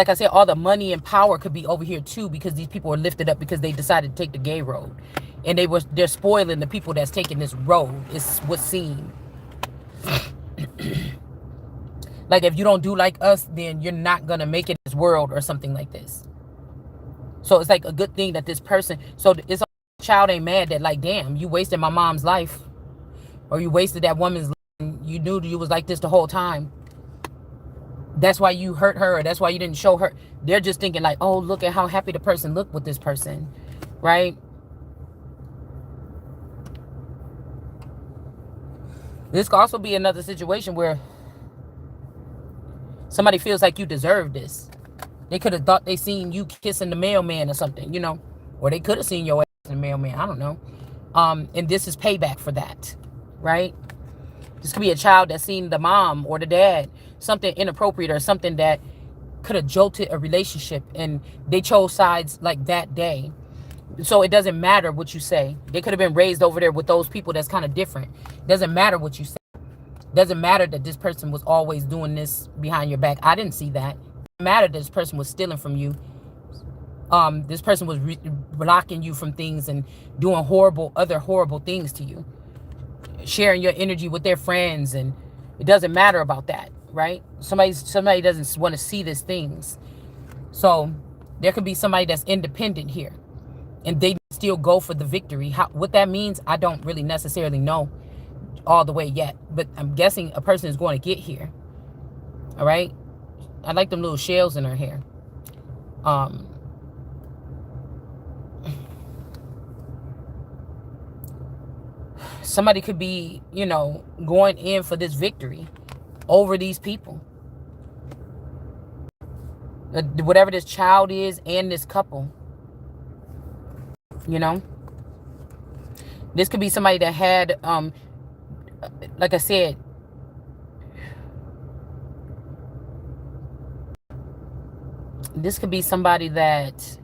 I said, all the money and power could be over here too, because these people are lifted up because they decided to take the gay road, and they're spoiling the people that's taking this road. It's what's seen. Like, if you don't do like us, then you're not gonna make it in this world or something like this. So it's like a good thing that this person, so it's a child ain't mad that, like, damn, you wasted my mom's life, or you wasted that woman's life, and you knew you was like this the whole time. That's why you hurt her, or that's why you didn't show her. They're just thinking like, oh, look at how happy the person looked with this person, right? This could also be another situation where somebody feels like you deserve this. They could have thought they seen you kissing the mailman or something, or they could have seen your ass in the mailman. I don't know. And this is payback for that, right? This could be a child that's seen the mom or the dad, something inappropriate or something that could have jolted a relationship, and they chose sides like that day. So it doesn't matter what you say. They could have been raised over there with those people that's kind of different. It doesn't matter what you say. It doesn't matter that this person was always doing this behind your back. I didn't see that. It doesn't matter that this person was stealing from you. This person was blocking you from things and doing other horrible things to you, sharing your energy with their friends, and it doesn't matter about that, right? Somebody doesn't want to see these things. So there could be somebody that's independent here, and they still go for the victory. What that means, I don't really necessarily know all the way yet, but I'm guessing a person is going to get here. All right. I like them little shells in her hair. Somebody could be, going in for this victory over these people. Whatever this child is and this couple. This could be somebody that had, like I said, this could be somebody that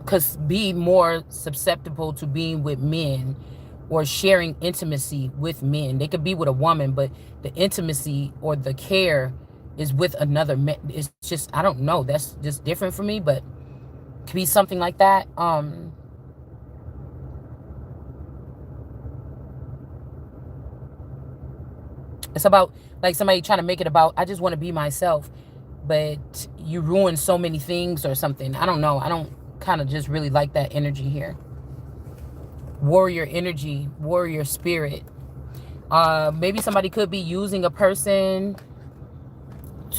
could be more susceptible to being with men or sharing intimacy with men. They could be with a woman, but the intimacy or the care is with another man. It's just, I don't know. That's just different for me, but it could be something like that. It's about like somebody trying to make it about, I just want to be myself, but you ruin so many things or something. I don't know. I don't kind of just really like that energy here. Warrior energy, warrior spirit. Maybe somebody could be using a person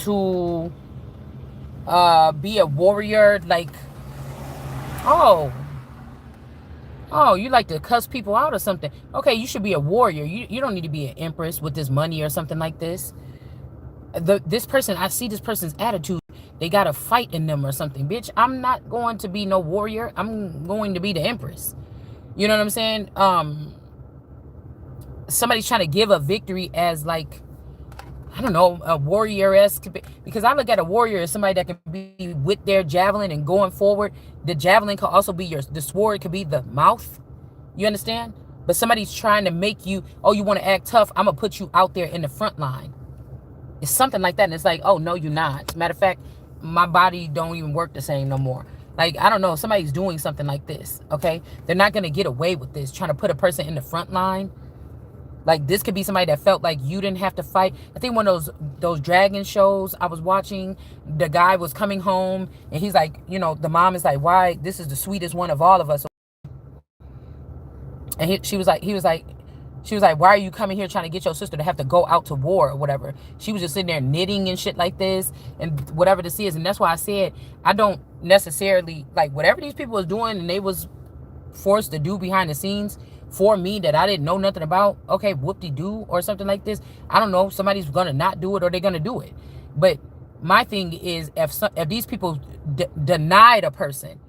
to be a warrior, like, oh, you like to cuss people out or something. Okay, you should be a warrior. You don't need to be an empress with this money or something like this. This person, I see this person's attitude. They got a fight in them or something. Bitch, I'm not going to be no warrior. I'm going to be the empress. You know what I'm saying? Somebody's trying to give a victory as like, I don't know, a warrior-esque, because I look at a warrior as somebody that can be with their javelin and going forward. The javelin could also be the sword could be the mouth. You understand? But somebody's trying to make you, oh, you want to act tough, I'm going to put you out there in the front line. It's something like that. And it's like, oh, no, you're not. Matter of fact, my body don't even work the same no more. Like, I don't know, somebody's doing something like this, okay? They're not going to get away with this, trying to put a person in the front line. Like, this could be somebody that felt like you didn't have to fight. I think one of those dragon shows I was watching, the guy was coming home, and he's like, you know, the mom is like, why? This is the sweetest one of all of us. And she was like, why are you coming here trying to get your sister to have to go out to war or whatever? She was just sitting there knitting and shit like this and whatever this is. And that's why I said, I don't necessarily, like, whatever these people was doing and they was forced to do behind the scenes for me that I didn't know nothing about, okay, whoop-de-doo or something like this. I don't know. Somebody's going to not do it or they're going to do it. But my thing is, if these people denied a person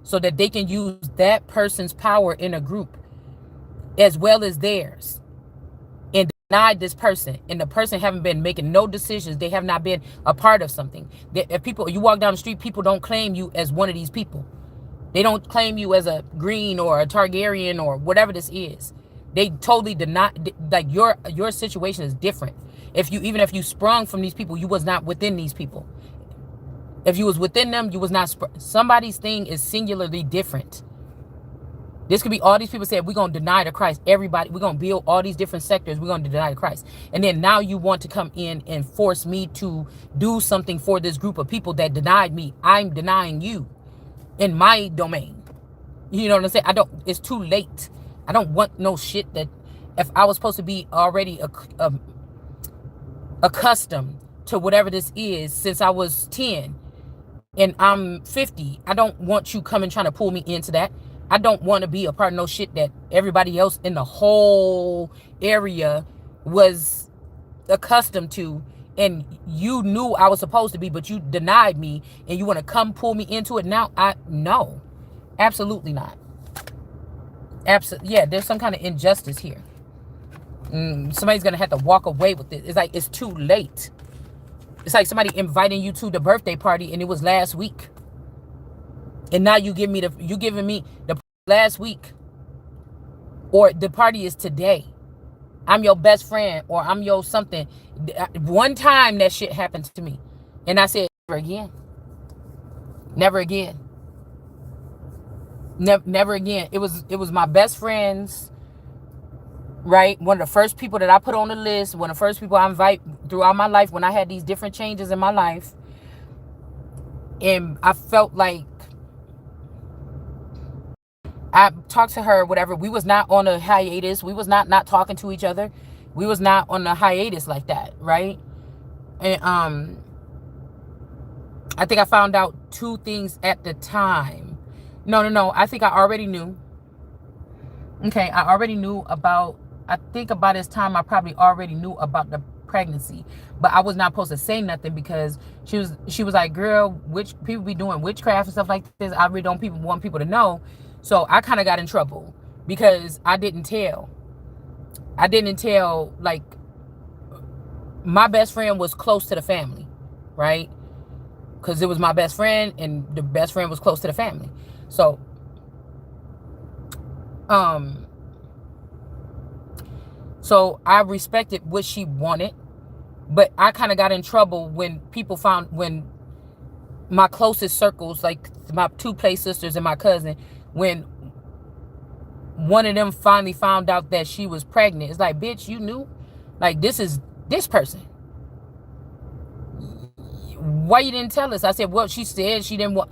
so that they can use that person's power in a group as well as theirs, and denied this person, and the person haven't been making no decisions, they have not been a part of something. If people, you walk down the street, people don't claim you as one of these people. They don't claim you as a Green or a Targaryen or whatever this is. They totally deny, like, your situation is different. Even if you sprung from these people, you was not within these people. If you was within them, you was not. Somebody's thing is singularly different. This could be all these people said, we're going to deny the Christ. Everybody, we're going to build all these different sectors. We're going to deny the Christ. And then now you want to come in and force me to do something for this group of people that denied me. I'm denying you in my domain. You know what I'm saying? It's too late. I don't want no shit that, if I was supposed to be already accustomed to whatever this is since I was 10 and I'm 50, I don't want you coming trying to pull me into that. I don't want to be a part of no shit that everybody else in the whole area was accustomed to, and you knew I was supposed to be, but you denied me, and you want to come pull me into it now? No, absolutely not. Yeah, there's some kind of injustice here. Somebody's gonna have to walk away with it. It's like, it's too late. It's like somebody inviting you to the birthday party and it was last week. And now you giving me the last week, or the party is today. I'm your best friend, or I'm your something. One time that shit happened to me, and I said, never again. Never again. Never again. It was my best friends, right? One of the first people that I put on the list. One of the first people I invite throughout my life when I had these different changes in my life, and I felt like I talked to her, whatever. We was not on a hiatus. We was not talking to each other. We was not on a hiatus like that, right? And I think I found out 2 things at the time. No. I think I already knew. Okay, I already knew about, I think about this time I probably already knew about the pregnancy. But I was not supposed to say nothing because she was like, girl, people be doing witchcraft and stuff like this. I really don't want people to know. So I kind of got in trouble because I didn't tell. Like, my best friend was close to the family, right? Because it was my best friend, and the best friend was close to the family. So, so I respected what she wanted, But I kind of got in trouble when people found, when my closest circles, like my two play sisters and my cousin, when one of them finally found out that she was pregnant. It's like, bitch, you knew? Like, this is this person. Why you didn't tell us? I said, well, she said she didn't want,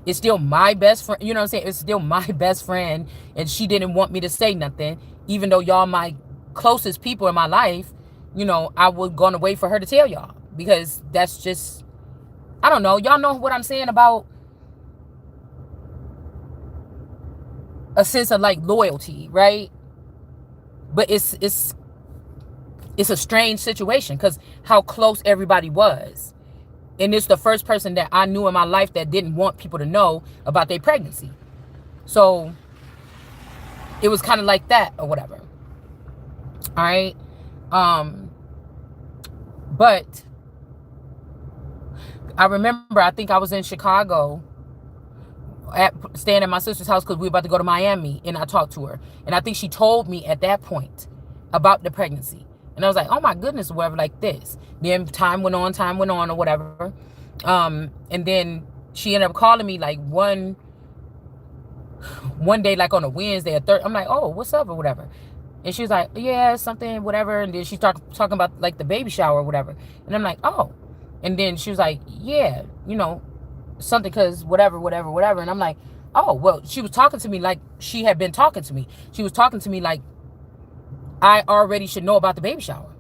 it's still my best friend. You know what I'm saying? It's still my best friend. And she didn't want me to say nothing. Even though y'all my closest people in my life, I was going to wait for her to tell y'all. Because that's just, I don't know. Y'all know what I'm saying about a sense of like loyalty, right? But it's a strange situation because how close everybody was. And it's the first person that I knew in my life that didn't want people to know about their pregnancy. So it was kind of like that or whatever. All right. But I remember, I think I was in Chicago staying at my sister's house because we were about to go to Miami, and I talked to her. And I think she told me at that point about the pregnancy. And I was like, oh my goodness, or whatever, like this. Then time went on or whatever. And then she ended up calling me like one day, like on a Wednesday or Thursday. I'm like, oh, what's up or whatever. And she was like, yeah, something, whatever. And then she started talking about like the baby shower or whatever. And I'm like, oh. And then she was like, yeah, something because whatever. And I'm like, oh, well, she was talking to me like she had been talking to me. She was talking to me like I already should know about the baby shower.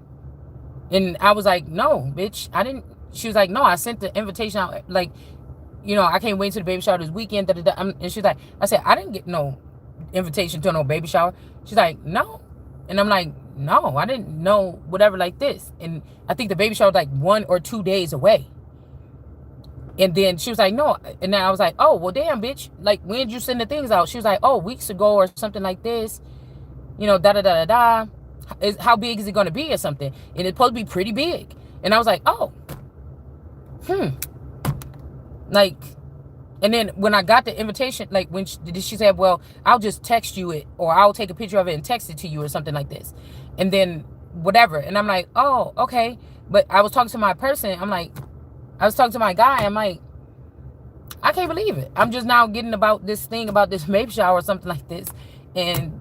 And I was like, no, bitch, I didn't. She was like, no, I sent the invitation out. Like, I can't wait to the baby shower this weekend. And she's like, I said, I didn't get no invitation to no baby shower. She's like, no. And I'm like, no, I didn't know, whatever, like this. And I think the baby shower was like 1 or 2 days away. And then she was like, no. And then I was like, oh, well, damn, bitch. Like, when did you send the things out? She was like, oh, weeks ago or something like this. Da-da-da-da-da. How big is it going to be or something? And it's supposed to be pretty big. And I was like, oh. Like, and then when I got the invitation, like when she said, well, I'll just text you it, or I'll take a picture of it and text it to you or something like this. And then whatever. And I'm like, oh, okay. But I was talking to my person. I was talking to my guy. I'm like, I can't believe it. I'm just now getting about this thing about this baby shower or something like this. And,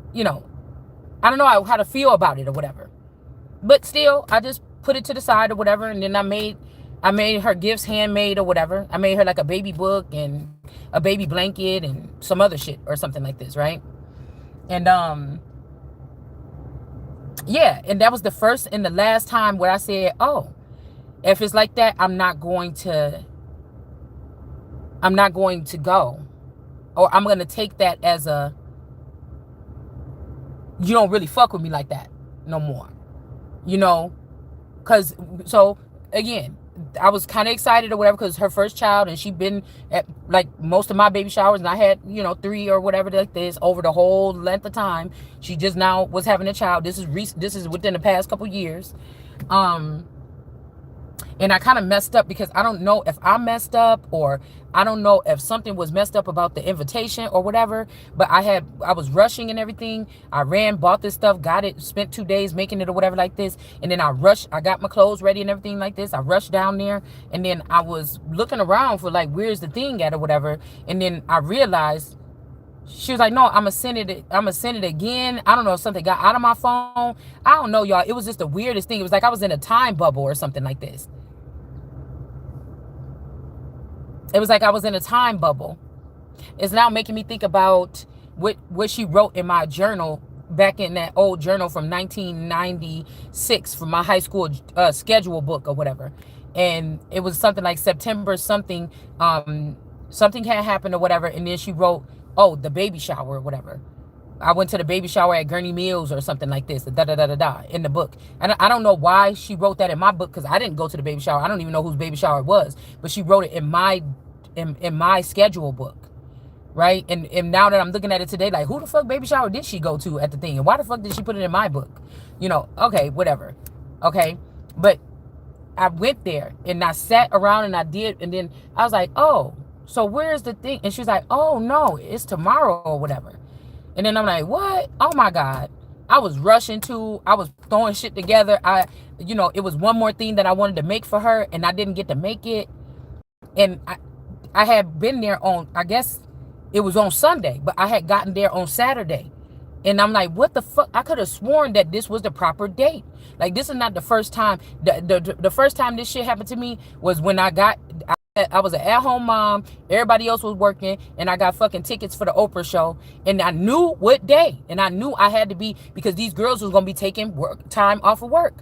I don't know how to feel about it or whatever. But still, I just put it to the side or whatever. And then I made her gifts handmade or whatever. I made her like a baby book and a baby blanket and some other shit or something like this, right? And yeah, and that was the first and the last time where I said, oh, if it's like that, I'm not going to go. Or I'm going to take that as a, you don't really fuck with me like that no more. Because, so, again, I was kind of excited or whatever because her first child, and she'd been at like most of my baby showers, and I had 3 or whatever like this over the whole length of time. She just now was having a child. This is within the past couple years. And I kind of messed up because I don't know if I messed up, or I don't know if something was messed up about the invitation or whatever. But I was rushing and everything. I ran, bought this stuff, got it, spent 2 days making it or whatever like this. And then I got my clothes ready and everything like this. I rushed down there, and then I was looking around for like, where's the thing at or whatever. And then I realized, she was like, no, I'm gonna send it again. I don't know if something got out of my phone. I don't know, y'all. It was just the weirdest thing. It was like I was in a time bubble or something like this. It was like I was in a time bubble. It's now making me think about what she wrote in my journal, back in that old journal from 1996 from my high school schedule book or whatever. And it was something like September something, something had happened or whatever. And then she wrote, oh, the baby shower or whatever. I went to the baby shower at Gurney Mills or something like this, in the book. And I don't know why she wrote that in my book, because I didn't go to the baby shower. I don't even know whose baby shower it was, but she wrote it in my schedule book, right? And now that I'm looking at it today, like, who the fuck baby shower did she go to at the thing? And why the fuck did she put it in my book? Okay, whatever. Okay, but I went there and I sat around and I did, and then I was like, oh, so where's the thing? And she was like, oh no, it's tomorrow or whatever. And then I'm like, what? Oh my God. I was rushing to, I was throwing shit together. It was one more thing that I wanted to make for her and I didn't get to make it. And I had been there on, I guess it was on Sunday, but I had gotten there on Saturday. And I'm like, what the fuck? I could have sworn that this was the proper date. Like, this is not the first time. The first time this shit happened to me was when I was an at-home mom. Everybody else was working. And I got fucking tickets for the Oprah show. And I knew what day. And I knew I had to be, because these girls was going to be taking time off of work.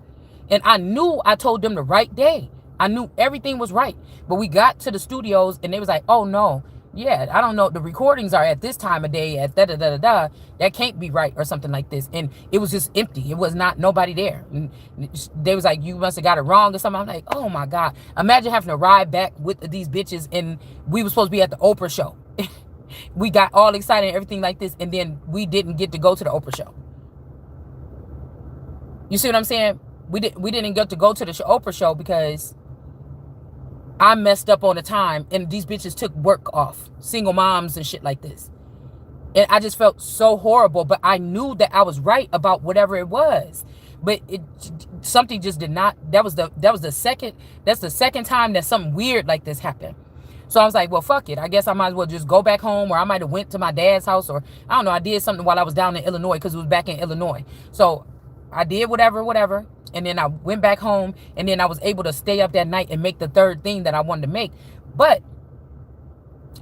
And I knew I told them the right day. I knew everything was right. But we got to the studios and they was like, oh no. Yeah, I don't know. The recordings are at this time of day at da-da-da-da-da. That can't be right or something like this. And it was just empty. It was not nobody there. And they was like, you must have got it wrong or something. I'm like, oh my God. Imagine having to ride back with these bitches and we were supposed to be at the Oprah show. We got all excited and everything like this. And then we didn't get to go to the Oprah show. You see what I'm saying? We didn't get to go to the Oprah show because I messed up on the time and these bitches took work off, single moms and shit like this. And I just felt so horrible, but I knew that I was right about whatever it was. But something just did not, that's the second time that something weird like this happened. So I was like, well, fuck it. I guess I might as well just go back home, or I might have went to my dad's house, or I don't know. I did something while I was down in Illinois because it was back in Illinois. So I did whatever. And then I went back home and then I was able to stay up that night and make the third thing that I wanted to make.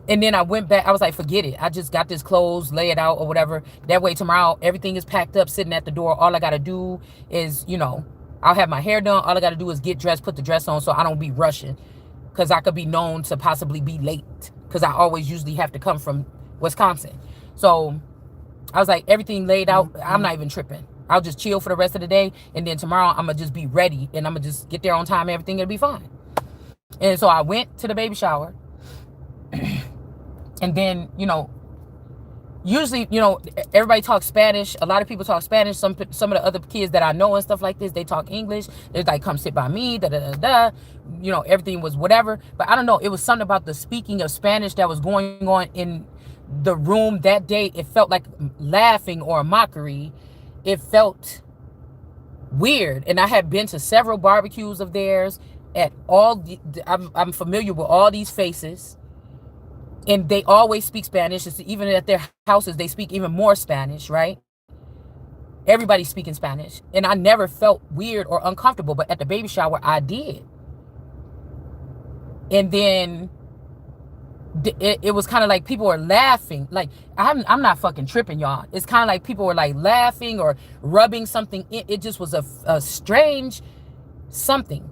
And then I went back. I was like, forget it. I just got this clothes, lay it out or whatever. That way tomorrow, everything is packed up, sitting at the door. All I got to do is, I'll have my hair done. All I got to do is get dressed, put the dress on so I don't be rushing. Because I could be known to possibly be late. Because I always usually have to come from Wisconsin. So I was like, everything laid out. I'm not even tripping. I'll just chill for the rest of the day. And then tomorrow, I'm going to just be ready. And I'm going to just get there on time. And everything will be fine. And so I went to the baby shower. And then, usually, everybody talks Spanish. A lot of people talk Spanish. Some of the other kids that I know and stuff like this, they talk English. They're like, come sit by me, da-da-da-da. Everything was whatever. But I don't know. It was something about the speaking of Spanish that was going on in the room that day. It felt like laughing or a mockery. It felt weird. And I had been to several barbecues of theirs. I'm familiar with all these faces. And they always speak Spanish. Even at their houses, they speak even more Spanish, right? Everybody's speaking Spanish. And I never felt weird or uncomfortable. But at the baby shower, I did. And then it was kind of like people were laughing. Like, I'm not fucking tripping, y'all. It's kind of like people were like laughing or rubbing something in. It just was a strange something.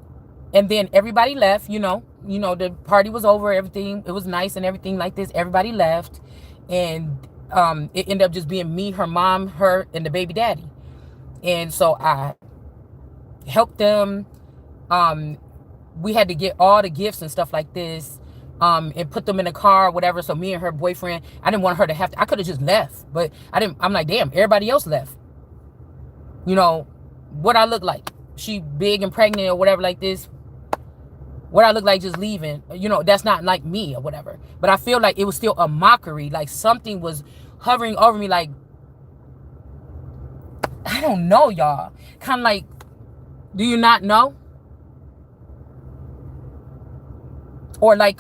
And then everybody left, the party was over, everything. It was nice and everything like this. Everybody left. And it ended up just being me, her mom, her, and the baby daddy. And so I helped them. We had to get all the gifts and stuff like this. And put them in a car or whatever. So me and her boyfriend, I didn't want her to have to, I could have just left. But I'm like, damn, everybody else left. What I look like. She big and pregnant or whatever like this. What I look like just leaving, that's not like me or whatever. But I feel like it was still a mockery. Like something was hovering over me. Like, I don't know, y'all. Kind of like, do you not know? Or like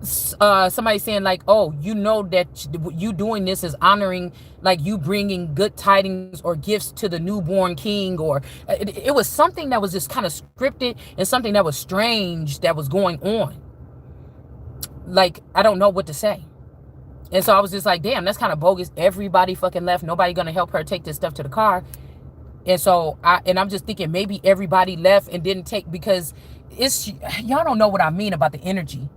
somebody saying like, oh, that you doing this is honoring, like you bringing good tidings or gifts to the newborn king. Or it was something that was just kind of scripted and something that was strange that was going on. Like, I don't know what to say. And so I was just like, damn, that's kind of bogus. Everybody fucking left. Nobody gonna help her take this stuff to the car. And so I'm just thinking maybe everybody left and didn't take, because y'all don't know what I mean about the energy.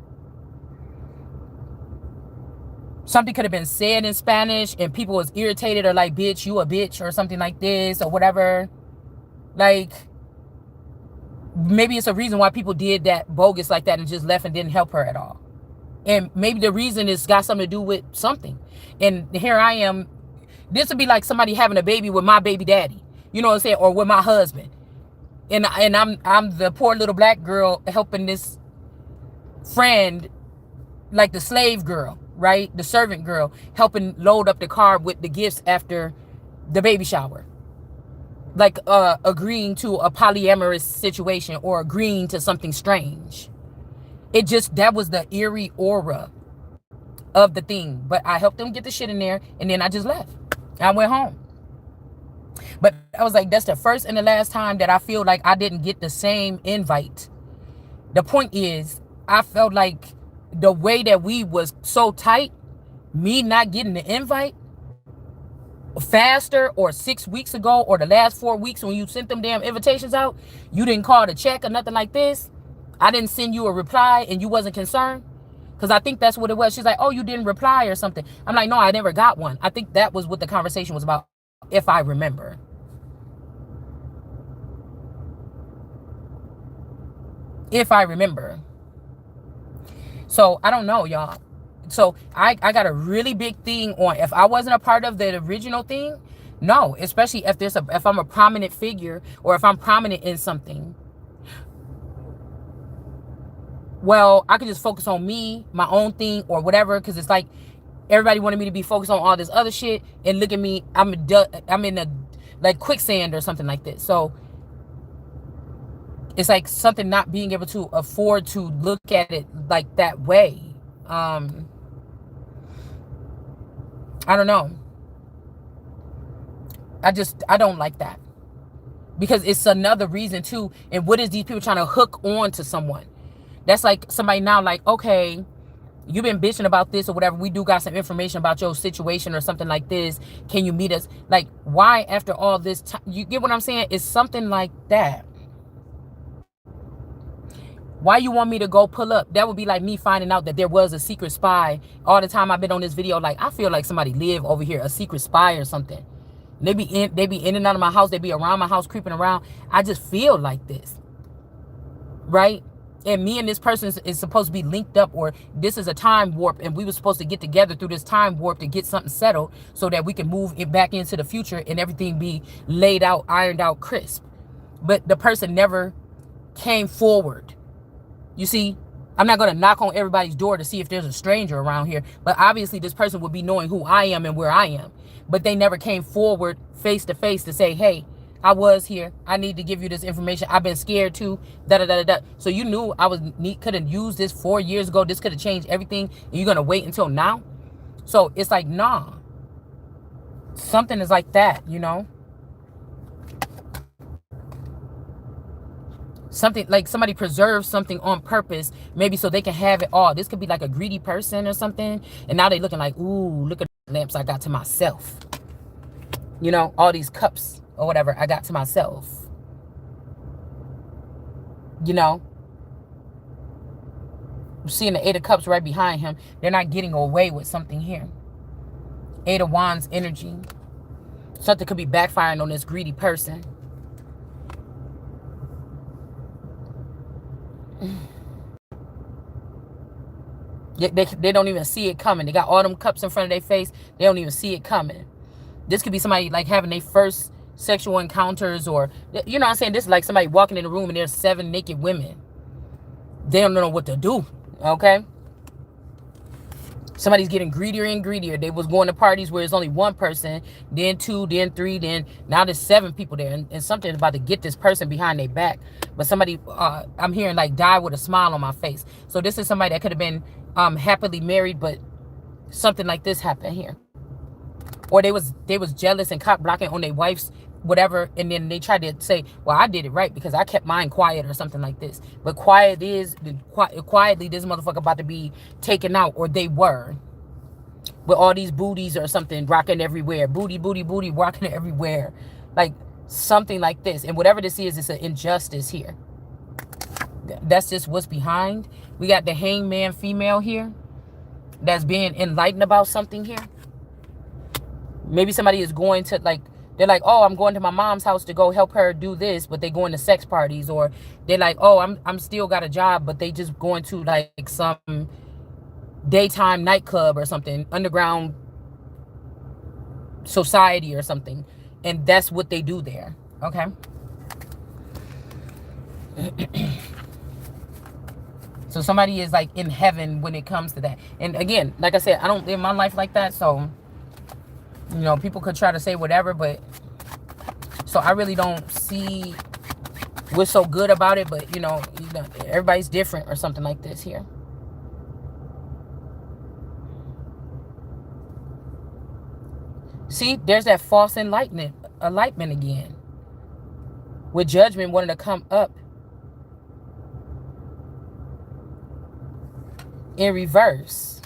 Something could have been said in Spanish and people was irritated or like, bitch, you a bitch or something like this or whatever. Like, maybe it's a reason why people did that bogus like that and just left and didn't help her at all. And maybe the reason is got something to do with something. And here I am. This would be like somebody having a baby with my baby daddy. You know what I'm saying? Or with my husband. And I'm the poor little black girl helping this friend, like the slave girl, right? The servant girl, helping load up the car with the gifts after the baby shower. Like agreeing to a polyamorous situation or agreeing to something strange. It just, that was the eerie aura of the thing. But I helped them get the shit in there, and then I just left. I went home. But I was like, that's the first and the last time that I feel like I didn't get the same invite. The point is, I felt like the way that we was so tight, me not getting the invite faster, or 6 weeks ago, or the last 4 weeks when you sent them damn invitations out, you didn't call to check or nothing like this. I didn't send you a reply and you wasn't concerned. Because I think that's what it was. She's like, oh, you didn't reply or something. I'm like, no, I never got one. I think that was what the conversation was about, if I remember. If I remember. So I don't know, y'all. So I got a really big thing on, if I wasn't a part of the original thing, no, especially if I'm a prominent figure, or if I'm prominent in something, well, I could just focus on me, my own thing, or whatever, because it's like everybody wanted me to be focused on all this other shit, and look at me, I'm in a like quicksand or something like this. So it's like something not being able to afford to look at it like that way. I don't know. I don't like that, because it's another reason too. And what is these people trying to hook on to someone? That's like somebody now, like, okay, you've been bitching about this or whatever. We do got some information about your situation or something like this. Can you meet us? Like, why after all this time? You get what I'm saying? It's something like that. Why you want me to go pull up? That would be like me finding out that there was a secret spy. All the time I've been on this video, like, I feel like somebody live over here, a secret spy or something. They be in and out of my house. They be around my house, creeping around. I just feel like this, right? And me and this person is supposed to be linked up, or this is a time warp, and we were supposed to get together through this time warp to get something settled so that we can move it back into the future and everything be laid out, ironed out, crisp. But the person never came forward. You see, I'm not going to knock on everybody's door to see if there's a stranger around here. But obviously this person would be knowing who I am and where I am. But they never came forward face to face to say, hey, I was here. I need to give you this information. I've been scared too. Da-da-da-da-da. So you knew I could have used this 4 years ago. This could have changed everything. And you're going to wait until now? So it's like, nah. Something is like that, you know? Something like somebody preserves something on purpose, maybe so they can have it all. This could be like a greedy person or something, and now they looking like, ooh, look at the lamps I got to myself. You know, all these cups or whatever I got to myself. You know, I'm seeing the 8 of Cups right behind him. They're not getting away with something here. 8 of Wands energy. Something could be backfiring on this greedy person. They don't even see it coming. They got all them cups in front of their face. They don't even see it coming. This could be somebody like having their first sexual encounters, or, you know what I'm saying? This is like somebody walking in the room and there's 7 naked women. They don't know what to do, okay? Somebody's getting greedier and greedier. They was going to parties where there's only 1 person, then 2, then 3, then now there's 7 people there. And something's about to get this person behind their back. But somebody, I'm hearing like die with a smile on my face. So this is somebody that could have been happily married, but something like this happened here. Or they was jealous and cock blocking on their wife's whatever, and then they tried to say, well, I did it right because I kept mine quiet or something like this. But quietly this motherfucker about to be taken out, or they were, with all these booties or something rocking everywhere. Booty rocking everywhere, like something like this. And whatever this is, it's an injustice here. That's just what's behind. We got the hangman female here that's being enlightened about something here. Maybe somebody is going to, like, they're like, oh, I'm going to my mom's house to go help her do this, but they going to sex parties. Or they're like, oh, I'm still got a job, but they just going to like some daytime nightclub or something, underground society or something. And that's what they do there. Okay. So somebody is like in heaven when it comes to that. And again, like I said, I don't live my life like that. So You know, people could try to say whatever, but so I really don't see what's so good about it, but you know, everybody's different or something like this here. See, there's that false enlightenment again. With judgment wanting to come up in reverse.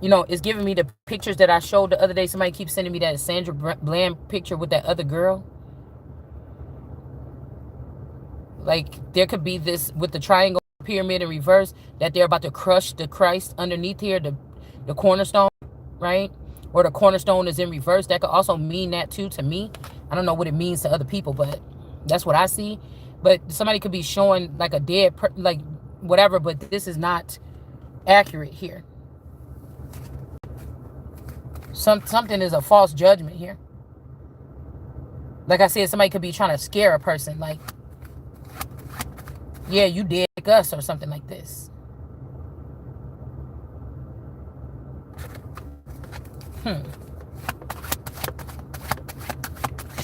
You know, it's giving me the pictures that I showed the other day. Somebody keeps sending me that Sandra Bland picture with that other girl. Like, there could be this with the triangle pyramid in reverse, that they're about to crush the Christ underneath here, the cornerstone, right? Or the cornerstone is in reverse. That could also mean that too to me. I don't know what it means to other people, but that's what I see. But somebody could be showing like a dead, like whatever, but this is not accurate here. Something is a false judgment here. Like I said, somebody could be trying to scare a person, like, yeah, you did like us or something like this. Trying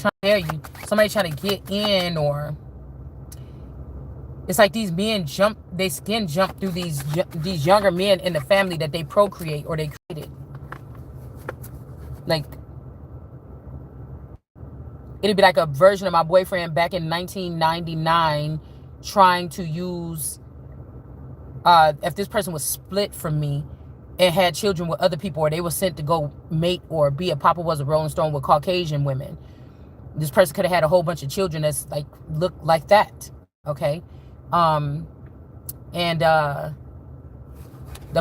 to tell you, somebody trying to get in, or it's like these men they skin jump through these younger men in the family that they procreate or they created. Like, it'd be like a version of my boyfriend back in 1999 trying to use, if this person was split from me and had children with other people, or they were sent to go mate or be a Papa Was a Rolling Stone with Caucasian women. This person could have had a whole bunch of children that's like, look like that. Okay. The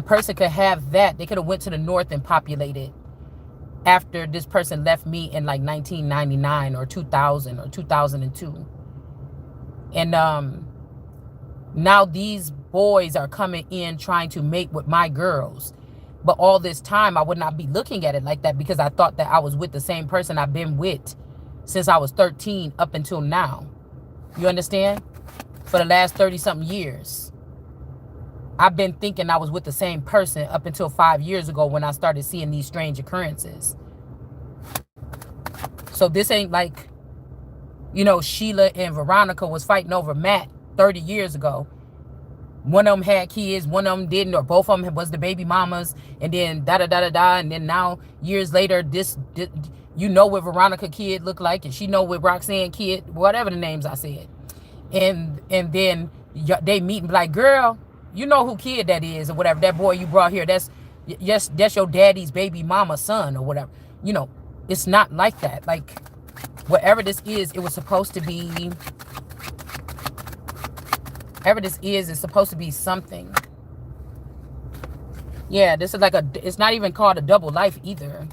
person could have that. They could have went to the north and populated after this person left me in like 1999 or 2000 or 2002. And now these boys are coming in trying to mate with my girls. But all this time I would not be looking at it like that, because I thought that I was with the same person I've been with since I was 13 up until now. You understand? For the last 30-something years. I've been thinking I was with the same person up until 5 years ago when I started seeing these strange occurrences. So this ain't like, you know, Sheila and Veronica was fighting over Matt 30 years ago. One of them had kids, one of them didn't, or both of them was the baby mamas, and then da-da-da-da-da, and then now, years later, this you know what Veronica kid looked like, and she know what Roxanne kid, whatever the names I said. And then they meet and be like, girl, you know who kid that is, or whatever, that boy you brought here, that's your daddy's baby mama son, or whatever. You know, it's not like that. Like, whatever this is, it was supposed to be, whatever this is supposed to be something. Yeah, this is like it's not even called a double life either.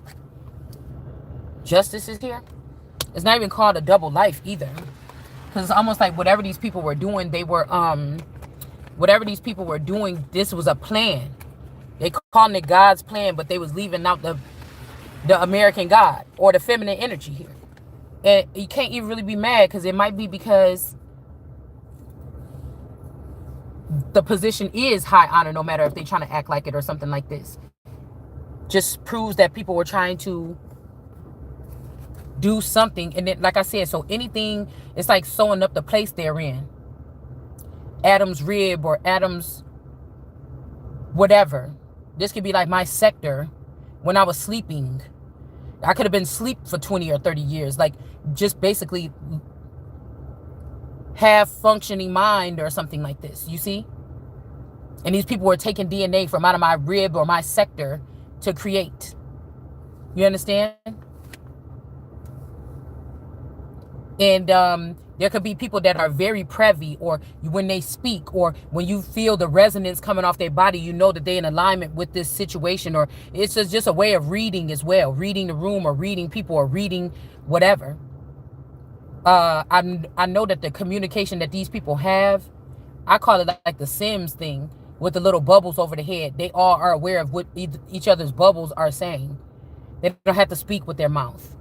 Justice is here. It's not even called a double life either. Because it's almost like whatever these people were doing, whatever these people were doing, this was a plan. They calling it God's plan, but they was leaving out the American God or the feminine energy here. And you can't even really be mad, because it might be because the position is high honor, no matter if they're trying to act like it or something like this. Just proves that people were trying to do something. And then, like I said, so anything, it's like sewing up the place they're in. Adam's rib or Adam's whatever. This could be like my sector when I was sleeping. I could have been asleep for 20 or 30 years. Like, just basically have functioning mind or something like this. You see? And these people were taking DNA from out of my rib or my sector to create. You understand? And there could be people that are very privy, or when they speak, or when you feel the resonance coming off their body, you know that they're in alignment with this situation. Or it's just a way of reading as well. Reading the room, or reading people, or reading whatever. I know that the communication that these people have, I call it like the Sims thing with the little bubbles over the head. They all are aware of what each other's bubbles are saying. They don't have to speak with their mouth.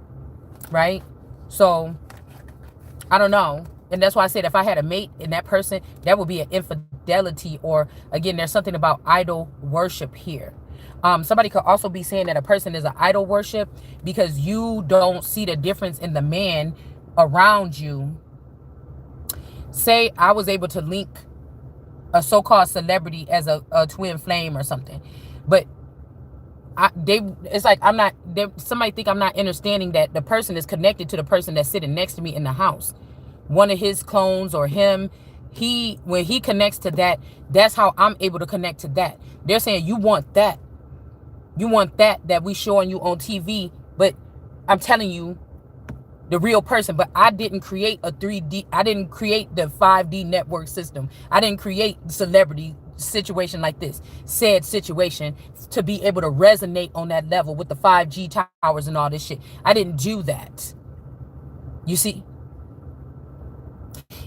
Right? So, I don't know. And that's why I said if I had a mate in that person, that would be an infidelity. Or, again, there's something about idol worship here. Somebody could also be saying that a person is an idol worship because you don't see the difference in the man around you. Say I was able to link a so-called celebrity as a twin flame or something, but it's like somebody think I'm not understanding that the person is connected to the person that's sitting next to me in the house. One of his clones or him, when he connects to that, that's how I'm able to connect to that. They're saying you want that. You want that we showing you on TV, but I'm telling you the real person. But I didn't create a 3D. I didn't create the 5D network system. I didn't create celebrity situation like this, said situation, to be able to resonate on that level with the 5G towers and all this shit. I didn't do that. You see?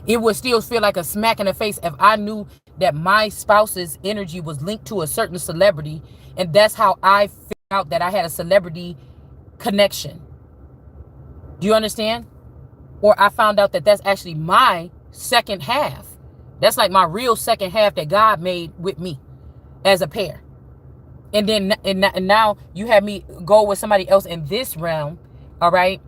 It would still feel like a smack in the face if I knew that my spouse's energy was linked to a certain celebrity, and that's how I figured out that I had a celebrity connection. Do you understand? Or I found out that that's actually my second half. That's like my real second half that God made with me as a pair. And then and now you have me go with somebody else in this realm, all right?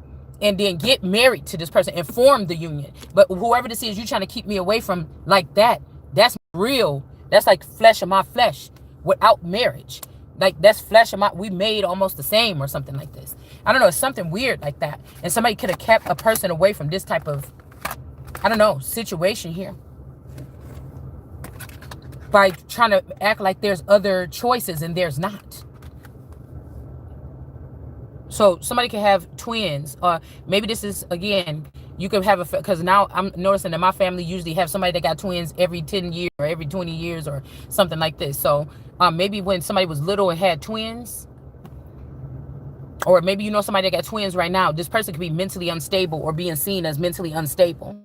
And then get married to this person and form the union. But whoever this is, you're trying to keep me away from like that. That's real. That's like flesh of my flesh without marriage. Like that's flesh of my, we made almost the same or something like this. I don't know. It's something weird like that. And somebody could have kept a person away from this type of, I don't know, situation here. By trying to act like there's other choices and there's not. So somebody can have twins, or maybe this is, again, you could have because now I'm noticing that my family usually have somebody that got twins every 10 years or every 20 years or something like this. So maybe when somebody was little and had twins, or maybe you know somebody that got twins right now, this person could be mentally unstable or being seen as mentally unstable.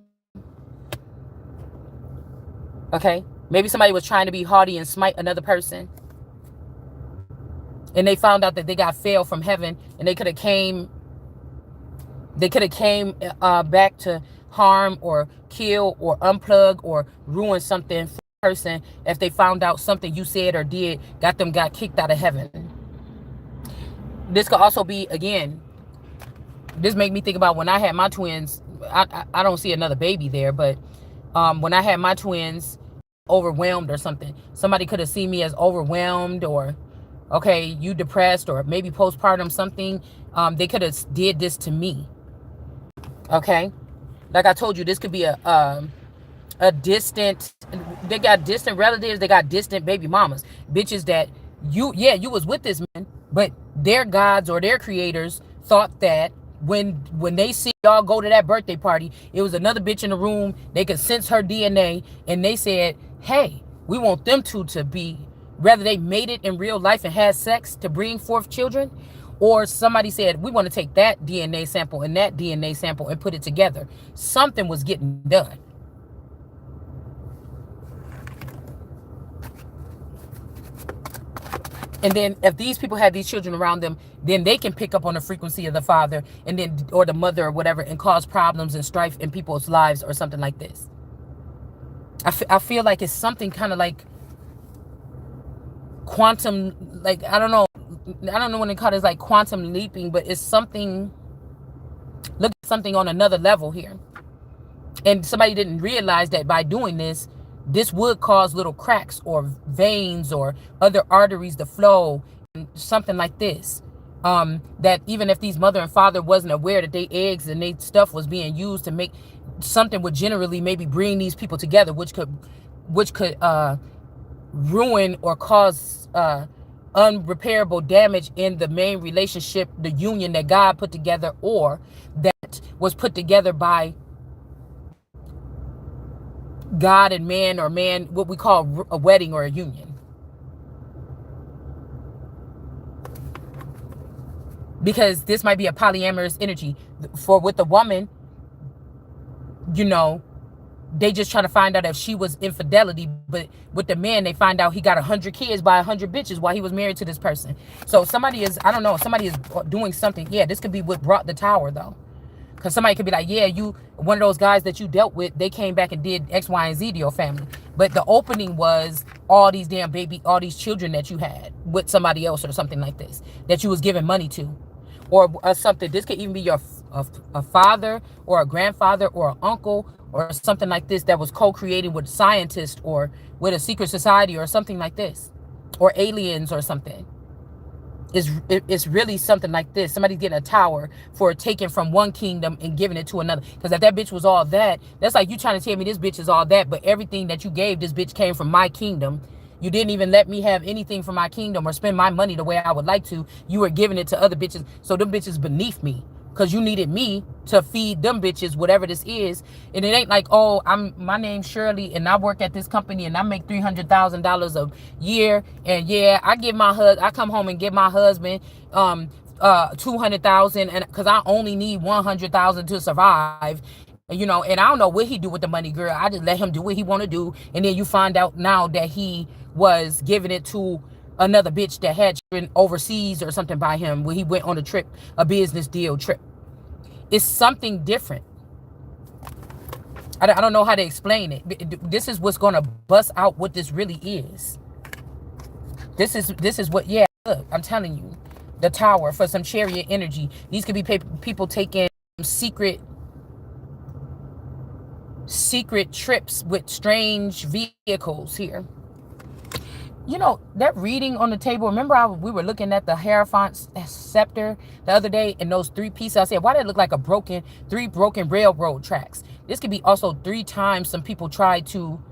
Okay? Maybe somebody was trying to be haughty and smite another person. And they found out that they got failed from heaven, and they could have came back to harm or kill or unplug or ruin something for a person if they found out something you said or did got kicked out of heaven. This could also be, again, this make me think about when I had my twins. I don't see another baby there, but when I had my twins, overwhelmed or something, somebody could have seen me as overwhelmed, or okay, you depressed, or maybe postpartum something. They could have did this to me. Okay, like I told you, this could be a distant. They got distant relatives. They got distant baby mamas, bitches that you was with this man, but their gods or their creators thought that when they see y'all go to that birthday party, it was another bitch in the room. They could sense her DNA, and they said, hey, we want them two to be, whether they made it in real life and had sex to bring forth children, or somebody said, we want to take that DNA sample and that DNA sample and put it together. Something was getting done. And then if these people have these children around them, then they can pick up on the frequency of the father and then, or the mother or whatever, and cause problems and strife in people's lives or something like this. I feel like it's something kind of like quantum, like, I don't know when they call it, it's like quantum leaping, but it's something, look at something on another level here. And somebody didn't realize that by doing this would cause little cracks or veins or other arteries to flow, something like this. That even if these mother and father wasn't aware that they eggs and they stuff was being used to make something, would generally maybe bring these people together, which could ruin or cause unrepairable damage in the main relationship, the union that God put together, or that was put together by God and man, or man, what we call a wedding or a union. Because this might be a polyamorous energy. For with the woman, you know, they just trying to find out if she was infidelity, but with the man, they find out he got 100 kids by 100 bitches while he was married to this person. So somebody is, I don't know, somebody is doing something. Yeah, this could be what brought the tower though. Because somebody could be like, yeah, you, one of those guys that you dealt with, they came back and did X, Y, and Z to your family. But the opening was all these damn all these children that you had with somebody else or something like this, that you was giving money to, or something. This could even be your a father or a grandfather or an uncle or something like this that was co-creating with scientists or with a secret society or something like this, or aliens or something. It's really something like this. Somebody's getting a tower for taking from one kingdom and giving it to another. Because if that bitch was all that, that's like you trying to tell me this bitch is all that, but everything that you gave this bitch came from my kingdom. You didn't even let me have anything from my kingdom or spend my money the way I would like to. You were giving it to other bitches. So them bitches beneath me. Because you needed me to feed them bitches whatever this is. And it ain't like, oh, my name's Shirley and I work at this company and I make $300,000 a year. And yeah, I come home and give my husband $200,000 and because I only need $100,000 to survive. You know, and I don't know what he do with the money, girl. I just let him do what he want to do. And then you find out now that he was giving it to another bitch that had been overseas or something by him when he went on a trip, a business deal trip. It's something different. I don't know how to explain it. This is what's going to bust out what this really is. This is what, yeah, look, I'm telling you. The tower for some chariot energy. These could be people taking secret trips with strange vehicles here. You know, that reading on the table, remember we were looking at the Hierophant's scepter the other day and those 3 pieces. I said, why did it look like 3 broken railroad tracks? This could be also 3 times some people tried to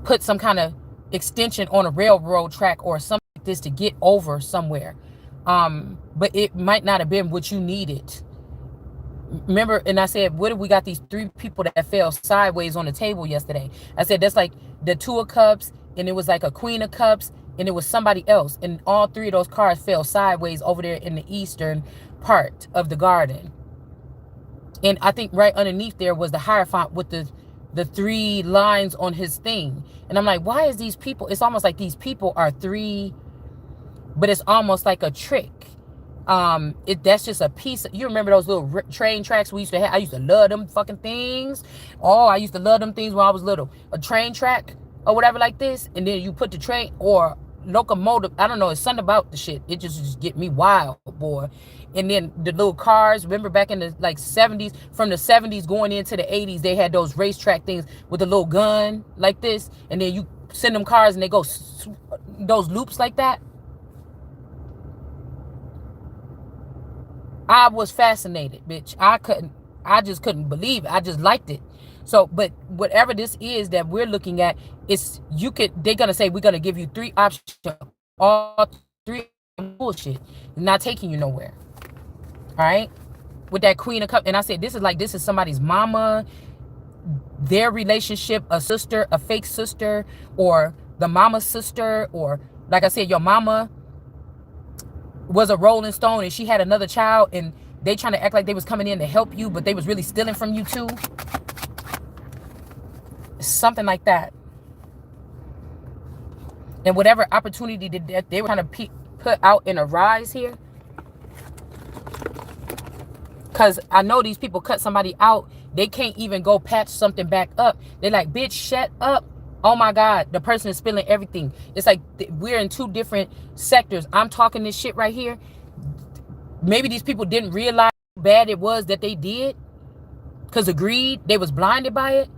put some kind of extension on a railroad track or something like this to get over somewhere. But it might not have been what you needed. Remember, and I said, what if we got these 3 people that fell sideways on the table yesterday? I said, that's like the 2 of Cups, and it was like a Queen of Cups, and it was somebody else. And all 3 of those cards fell sideways over there in the eastern part of the garden. And I think right underneath there was the Hierophant with the 3 lines on his thing. And I'm like, why is these people? It's almost like these people are 3, but it's almost like a trick. That's just a piece of, you remember those little train tracks we used to have? I used to love them fucking things. Oh, I used to love them things when I was little. A train track or whatever like this, and then you put the train or locomotive. I don't know. It's something about the shit. It just get me wild, boy. And then the little cars. Remember back in the like 70s, from the 70s going into the 80s, they had those racetrack things with a little gun like this, and then you send them cars and they go those loops like that. I was fascinated, bitch. I just couldn't believe it. I just liked it. So, but whatever this is that we're looking at, they're going to say, we're going to give you 3 options. All 3 bullshit. Not taking you nowhere. All right? With that Queen of Cups. And I said, this is somebody's mama, their relationship, a sister, a fake sister, or the mama's sister, or like I said, your mama was a Rolling Stone and she had another child and they trying to act like they was coming in to help you, but they was really stealing from you too. Something like that. And whatever opportunity that they were trying to put out in a rise here. Because I know these people cut somebody out. They can't even go patch something back up. They're like, bitch, shut up. Oh my God, the person is spilling everything. It's like we're in 2 different sectors. I'm talking this shit right here. Maybe these people didn't realize how bad it was that they did. Because of greed, they was blinded by it.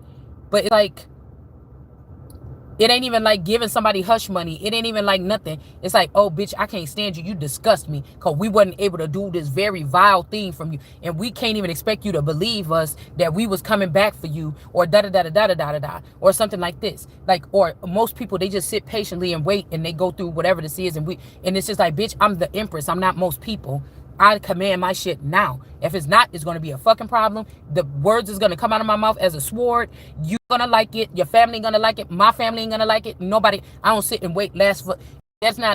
But it's like, it ain't even like giving somebody hush money. It ain't even like nothing. It's like, oh, bitch, I can't stand you. You disgust me because we wasn't able to do this very vile thing from you. And we can't even expect you to believe us that we was coming back for you or da-da-da-da-da-da-da-da or something like this. Like, or most people, they just sit patiently and wait and they go through whatever this is. And it's just like, bitch, I'm the Empress. I'm not most people. I command my shit now. If it's not, it's going to be a fucking problem. The words is going to come out of my mouth as a sword. You're going to like it. Your family going to like it. My family ain't going to like it. Nobody. I don't sit and wait that's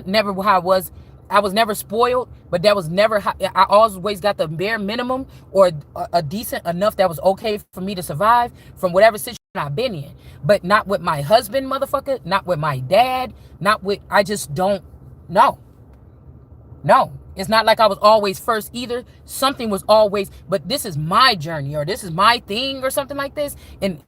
never how I was. I was never spoiled, but that was never how. I always got the bare minimum or a decent enough that was okay for me to survive from whatever situation I've been in. But not with my husband, motherfucker. Not with my dad. Not with, I just don't know. No, it's not like I was always first either. Something was always, but this is my journey or this is my thing or something like this. And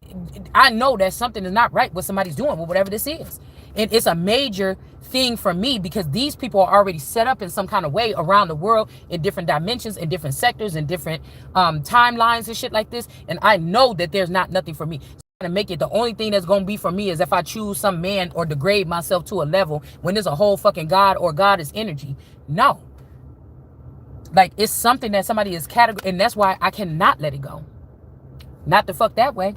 I know that something is not right what somebody's doing with whatever this is. And it's a major thing for me because these people are already set up in some kind of way around the world in different dimensions, in different sectors, in different timelines and shit like this. And I know that there's not nothing for me. To make it the only thing that's gonna be for me is if I choose some man or degrade myself to a level when there's a whole fucking God or God is energy. No, like it's something that somebody is categorized, and that's why I cannot let it go. Not the fuck that way.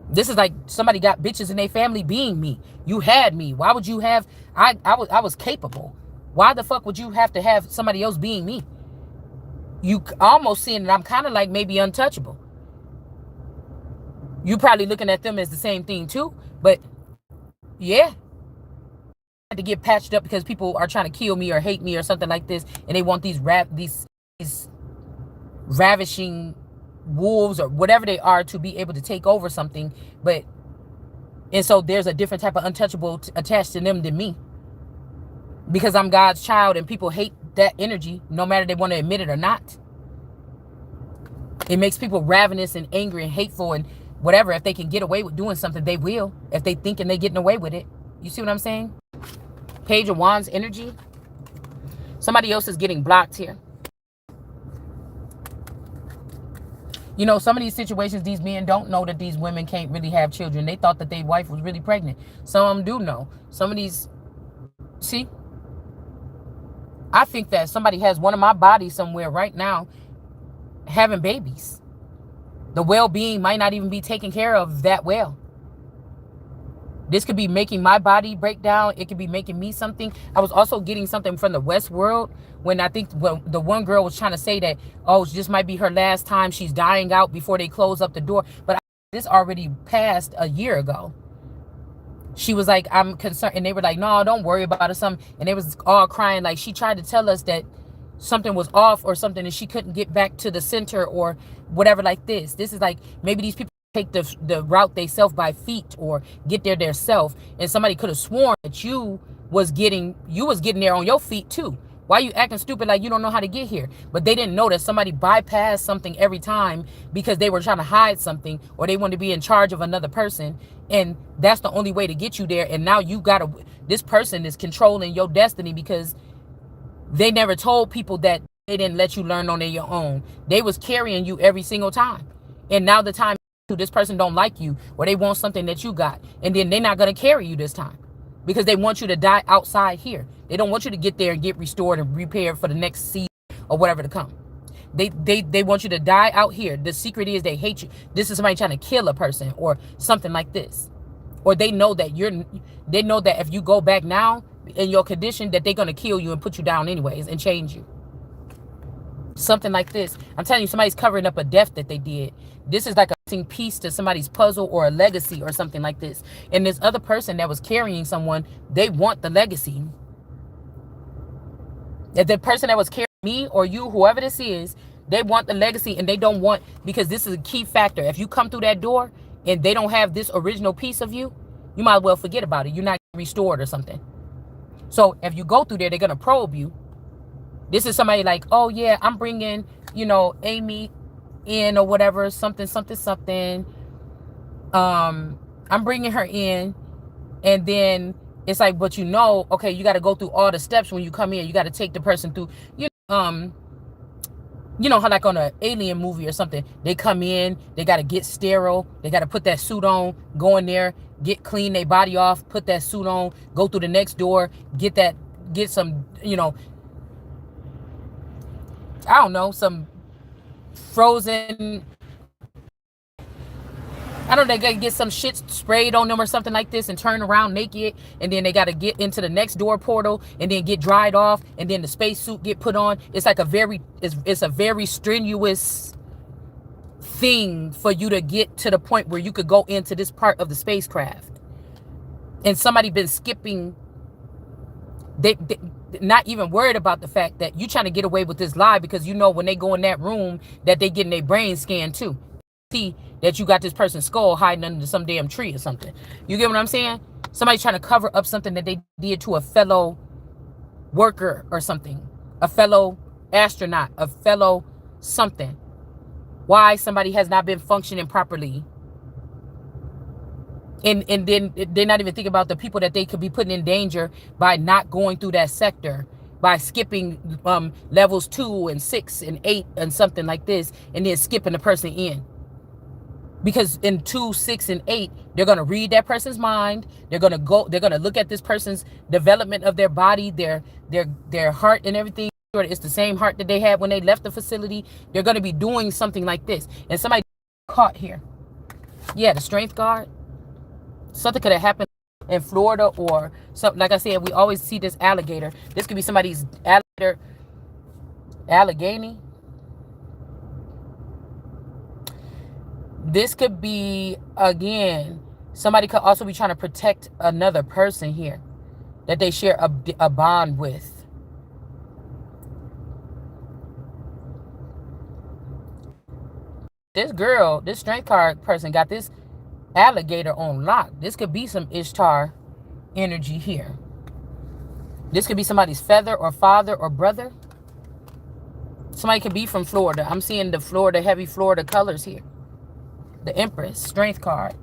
This is like somebody got bitches in their family being me. You had me. Why would you have? I was capable. Why the fuck would you have to have somebody else being me? You almost seeing that I'm kind of like maybe untouchable. You probably looking at them as the same thing too, but yeah, I had to get patched up because people are trying to kill me or hate me or something like this, and they want these ravishing wolves or whatever they are to be able to take over something. But and so there's a different type of untouchable attached to them than me because I'm God's child, and people hate that energy no matter they want to admit it or not. It makes people ravenous and angry and hateful and whatever. If they can get away with doing something, they will. If they thinking they getting away with it. You see what I'm saying? Page of Wands energy. Somebody else is getting blocked here. You know, some of these situations, these men don't know that these women can't really have children. They thought that their wife was really pregnant. Some of them do know. Some of these, see? I think that somebody has one of my bodies somewhere right now having babies. The well-being might not even be taken care of that well. This could be making my body break down. It could be making me something. I was also getting something from the West world when I think the one girl was trying to say that, oh, this might be her last time. She's dying out before they close up the door. But this already passed a year ago. She was like, I'm concerned. And they were like, no, don't worry about it. Something. And they was all crying. Like she tried to tell us that something was off or something and she couldn't get back to the center or whatever like this. This is like maybe these people take the route they self by feet or get there their self, and somebody could have sworn that you was getting there on your feet too. Why you acting stupid like you don't know how to get here? But they didn't know that somebody bypassed something every time because they were trying to hide something or they wanted to be in charge of another person, and that's the only way to get you there. And now this person is controlling your destiny because they never told people that they didn't let you learn on your own. They was carrying you every single time, and now the time this person don't like you or they want something that you got, and then they're not going to carry you this time because they want you to die outside here. They don't want you to get there and get restored and repaired for the next season or whatever to come. They want you to die out here. The secret is they hate you. This is somebody trying to kill a person or something like this, or they know that if you go back now in your condition that they're going to kill you and put you down anyways and change you. Something like this. I'm telling you, somebody's covering up a death that they did. This is like a missing piece to somebody's puzzle or a legacy or something like this. And this other person that was carrying someone, they want the legacy. That the person that was carrying me or you, whoever this is, they want the legacy, and they don't want, because this is a key factor. If you come through that door and they don't have this original piece of you, you might as well forget about it. You're not restored or something. So if you go through there, they're going to probe you. This is somebody like, oh yeah, I'm bringing, Amy in or whatever, something. I'm bringing her in, and then it's like, but okay, you got to go through all the steps when you come in. You got to take the person through, how like on an alien movie or something, they come in, they got to get sterile, they got to put that suit on, go in there, get clean their body off, put that suit on, go through the next door, get some, I don't know, some frozen, I don't know, they gotta get some shit sprayed on them or something like this and turn around naked, and then they gotta get into the next door portal and then get dried off, and then the spacesuit get put on. It's like it's a very strenuous thing for you to get to the point where you could go into this part of the spacecraft. And somebody been skipping, they not even worried about the fact that you trying to get away with this lie, because when they go in that room that they getting their brain scanned too. See that you got this person's skull hiding under some damn tree or something. You get what I'm saying? Somebody's trying to cover up something that they did to a fellow worker or something, a fellow astronaut, a fellow something. Why somebody has not been functioning properly. And then they're not even thinking about the people that they could be putting in danger by not going through that sector, by skipping levels 2 and 6 and 8 and something like this, and then skipping the person in. Because in 2, 6, and 8, they're gonna read that person's mind. They're gonna look at this person's development of their body, their heart and everything. It's the same heart that they had when they left the facility. They're gonna be doing something like this. And somebody caught here. Yeah, the strength guard. Something could have happened in Florida or something. Like I said, we always see this alligator. This could be somebody's Allegheny. This could be, again, somebody could also be trying to protect another person here that they share a bond with. This girl, this strength card person got this alligator on lock. This could be some Ishtar energy here. This could be somebody's feather or father or brother. Somebody could be from Florida. I'm seeing the Florida, heavy Florida colors here. The Empress, strength card.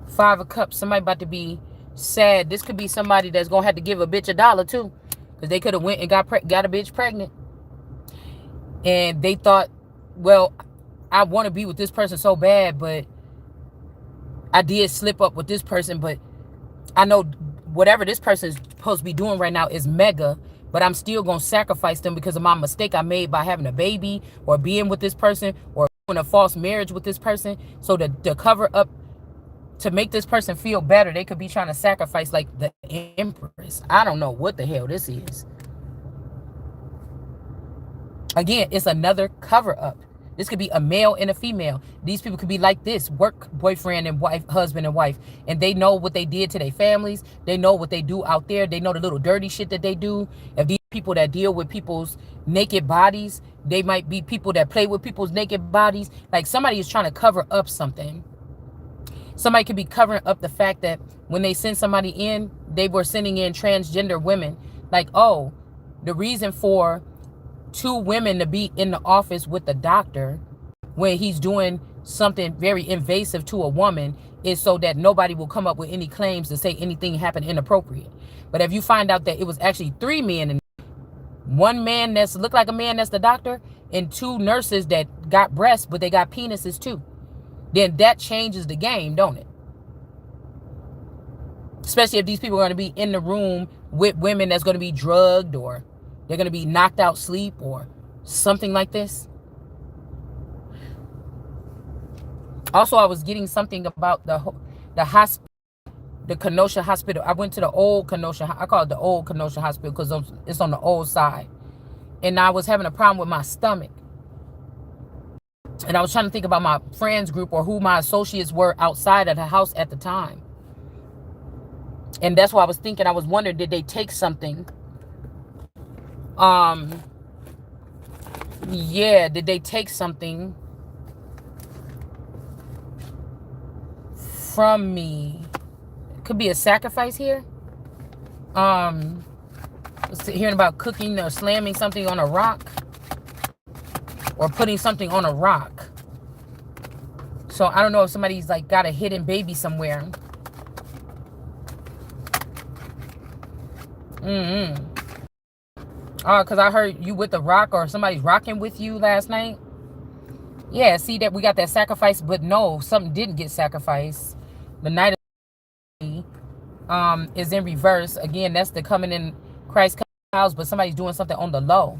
5 of Cups. Somebody about to be sad. This could be somebody that's going to have to give a bitch $1 too. Because they could have went and got a bitch pregnant. And they thought, well, I want to be with this person so bad, but I did slip up with this person. But I know whatever this person is supposed to be doing right now is mega. But I'm still going to sacrifice them because of my mistake I made by having a baby or being with this person or a false marriage with this person. So to cover up, to make this person feel better, they could be trying to sacrifice like the Empress. I don't know what the hell this is. Again, it's another cover up. This could be a male and a female. These people could be like this, work boyfriend and wife, husband and wife, and they know what they did to their families. They know what they do out there. They know the little dirty shit that they do. If these people that deal with people's naked bodies, they might be people that play with people's naked bodies. Like somebody is trying to cover up something. Somebody could be covering up the fact that when they send somebody in, they were sending in transgender women. Like, oh, the reason for 2 women to be in the office with the doctor when he's doing something very invasive to a woman is so that nobody will come up with any claims to say anything happened inappropriate. But if you find out that it was actually 3 men and 1 man that's looked like a man, that's the doctor, and 2 nurses that got breasts, but they got penises too, then that changes the game, don't it? Especially if these people are going to be in the room with women that's going to be drugged or they're going to be knocked out sleep or something like this. Also, I was getting something about the hospital, the Kenosha Hospital. I went to the old Kenosha. I call it the old Kenosha Hospital because it's on the old side. And I was having a problem with my stomach. And I was trying to think about my friends group or who my associates were outside of the house at the time. And that's why I was thinking, I was wondering, did they take something? Yeah, did they take something from me? Could be a sacrifice here. Hearing about cooking or slamming something on a rock or putting something on a rock. So I don't know if somebody's like got a hidden baby somewhere. Because I heard you with the rock or somebody's rocking with you last night. Yeah, see that we got that sacrifice, but no, something didn't get sacrificed. The Knight of is in reverse. Again, that's the coming in Christ coming in the house, but somebody's doing something on the low.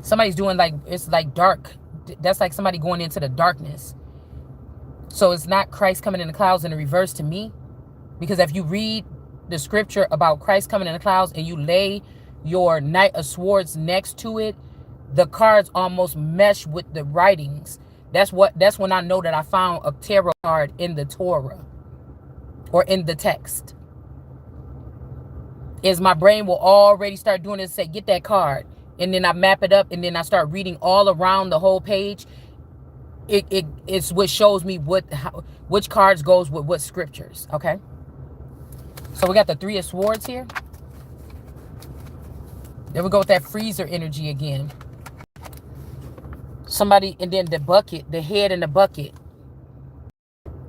Somebody's doing like, it's like dark. That's like somebody going into the darkness. So it's not Christ coming in the clouds in the reverse to me. Because if you read the scripture about Christ coming in the clouds and you lay your Knight of Swords next to it, the cards almost mesh with the writings. That's when I know that I found a tarot card in the Torah or in the text. Is my brain will already start doing this, say, get that card. And then I map it up and then I start reading all around the whole page. It's what shows me which cards goes with what scriptures, okay? So we got the Three of Swords here. There we go with that freezer energy again. Somebody, and then the bucket, the head in the bucket.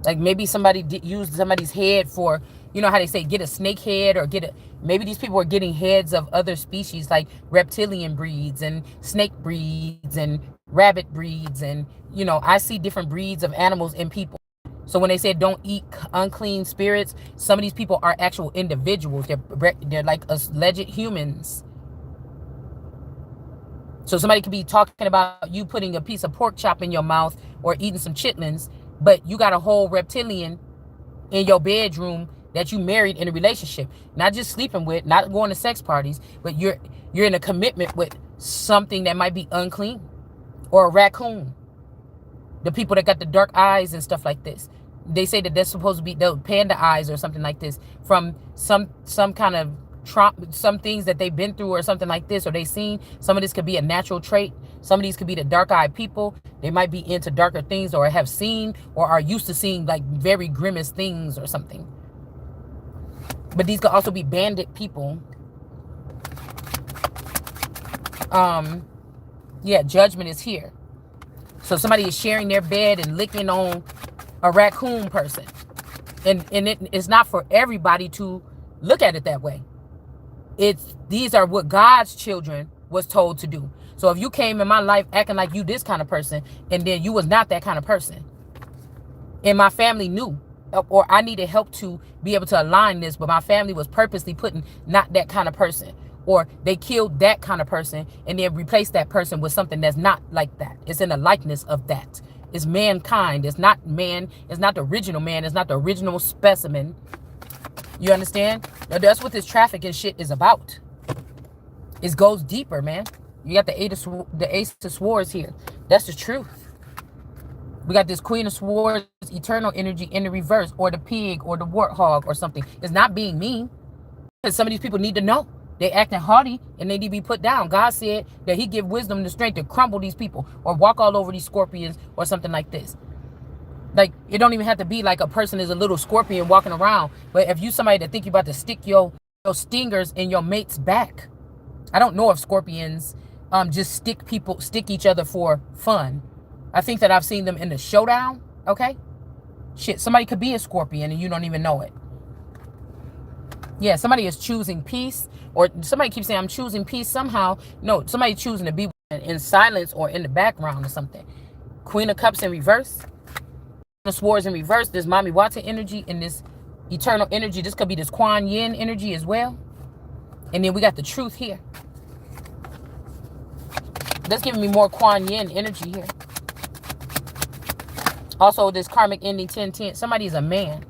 Like maybe somebody used somebody's head for, you know how they say, get a snake head or get a, maybe these people are getting heads of other species like reptilian breeds and snake breeds and rabbit breeds. And, you know, I see different breeds of animals in people. So when they say don't eat unclean spirits, some of these people are actual individuals. They're like alleged humans. So somebody could be talking about you putting a piece of pork chop in your mouth or eating some chitlins, but you got a whole reptilian in your bedroom that you married in a relationship. Not just sleeping with, not going to sex parties, but you're in a commitment with something that might be unclean. Or a raccoon. The people that got the dark eyes and stuff like this. They say that they're supposed to be the panda eyes or something like this from some kind of some things that they've been through or something like this, or they seen. Some of this could be a natural trait. Some of these could be the dark-eyed people. They might be into darker things or have seen or are used to seeing like very grimmest things or something. But these could also be bandit people. Yeah, judgment is here. So somebody is sharing their bed and licking on a raccoon person. And it's not for everybody to look at it that way. These are what God's children was told to do. So if you came in my life acting like you this kind of person, and then you was not that kind of person, and my family knew, or I needed help to be able to align this, but my family was purposely putting not that kind of person, or they killed that kind of person and then replaced that person with something that's not like that. It's in the likeness of that. It's mankind. It's not man. It's not the original man. It's not the original specimen. You understand? Now, that's what this trafficking shit is about. It goes deeper, man. You got the Ace of Swords here. That's the truth. We got this Queen of Swords, eternal energy in the reverse, or the pig, or the warthog, or something. It's not being mean. Because some of these people need to know. They acting haughty, and they need to be put down. God said that he give wisdom and the strength to crumble these people, or walk all over these scorpions, or something like this. Like, it don't even have to be like a person is a little scorpion walking around. But if you somebody that think you about to stick your stingers in your mate's back. I don't know if scorpions just stick each other for fun. I think that I've seen them in the showdown. Okay? Shit, somebody could be a scorpion and you don't even know it. Yeah, somebody is choosing peace. Or somebody keeps saying, I'm choosing peace somehow. No, somebody choosing to be in silence or in the background or something. Queen of Cups in reverse. The Swords in reverse. This Mami Wata energy and this eternal energy. This could be this Kuan Yin energy as well. And then we got the Truth here. That's giving me more Kuan Yin energy here. Also, this karmic ending 1010. Somebody is a man.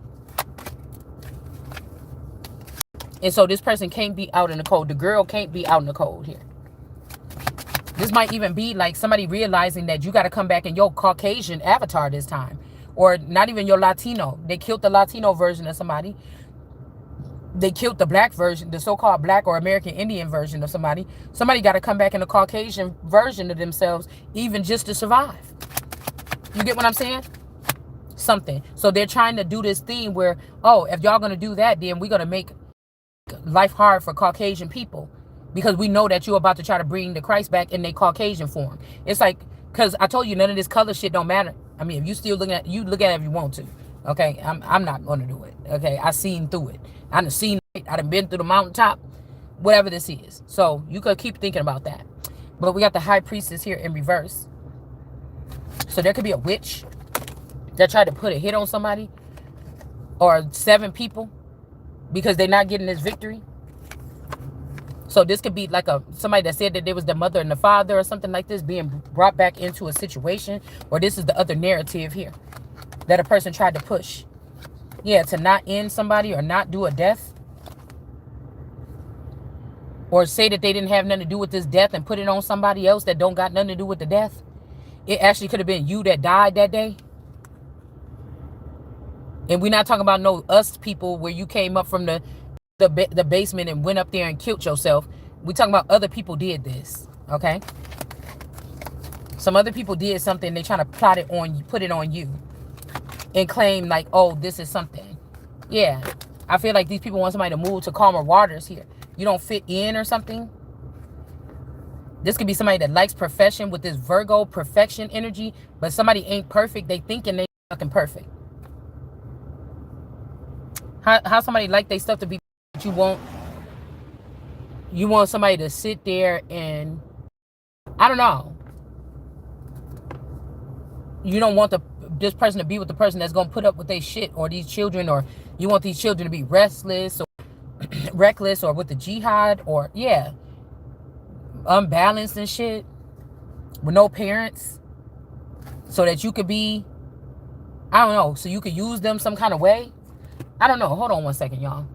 And so this person can't be out in the cold. The girl can't be out in the cold here. This might even be like somebody realizing that you got to come back in your Caucasian avatar this time. Or not even your Latino. They killed the Latino version of somebody. They killed the black version, the so-called black or American Indian version of somebody. Somebody got to come back in the Caucasian version of themselves, even just to survive. You get what I'm saying? Something. So they're trying to do this thing where, oh, if y'all going to do that, then we're going to make life hard for Caucasian people. Because we know that you're about to try to bring the Christ back in their Caucasian form. It's like, because I told you none of this color shit don't matter. I mean, if you still looking at, you look at it if you want to. Okay, I'm not going to do it. Okay, I seen through it. I done seen it. I done been through the mountaintop. Whatever this is. So you could keep thinking about that. But we got the High Priestess here in reverse. So there could be a witch that tried to put a hit on somebody. Or 7 people. Because they're not getting this victory. So this could be like somebody that said that there was the mother and the father or something like this being brought back into a situation. Or this is the other narrative here that a person tried to push. Yeah, to not end somebody or not do a death. Or say that they didn't have nothing to do with this death and put it on somebody else that don't got nothing to do with the death. It actually could have been you that died that day. And we're not talking about no us people where you came up from the basement and went up there and killed yourself. We're talking about other people did this. Okay? Some other people did something. They trying to plot it on you, put it on you. And claim like, oh, this is something. Yeah. I feel like these people want somebody to move to calmer waters here. You don't fit in or something. This could be somebody that likes perfection with this Virgo perfection energy, but somebody ain't perfect. They thinking they fucking perfect. How somebody like they stuff to be, but you want somebody to sit there and, I don't know. You don't want this person to be with the person that's gonna put up with their shit, or these children, or you want these children to be restless or reckless, or with the jihad, or yeah, unbalanced and shit, with no parents, so that you could be, I don't know, so you could use them some kind of way. I don't know. Hold on one second, y'all.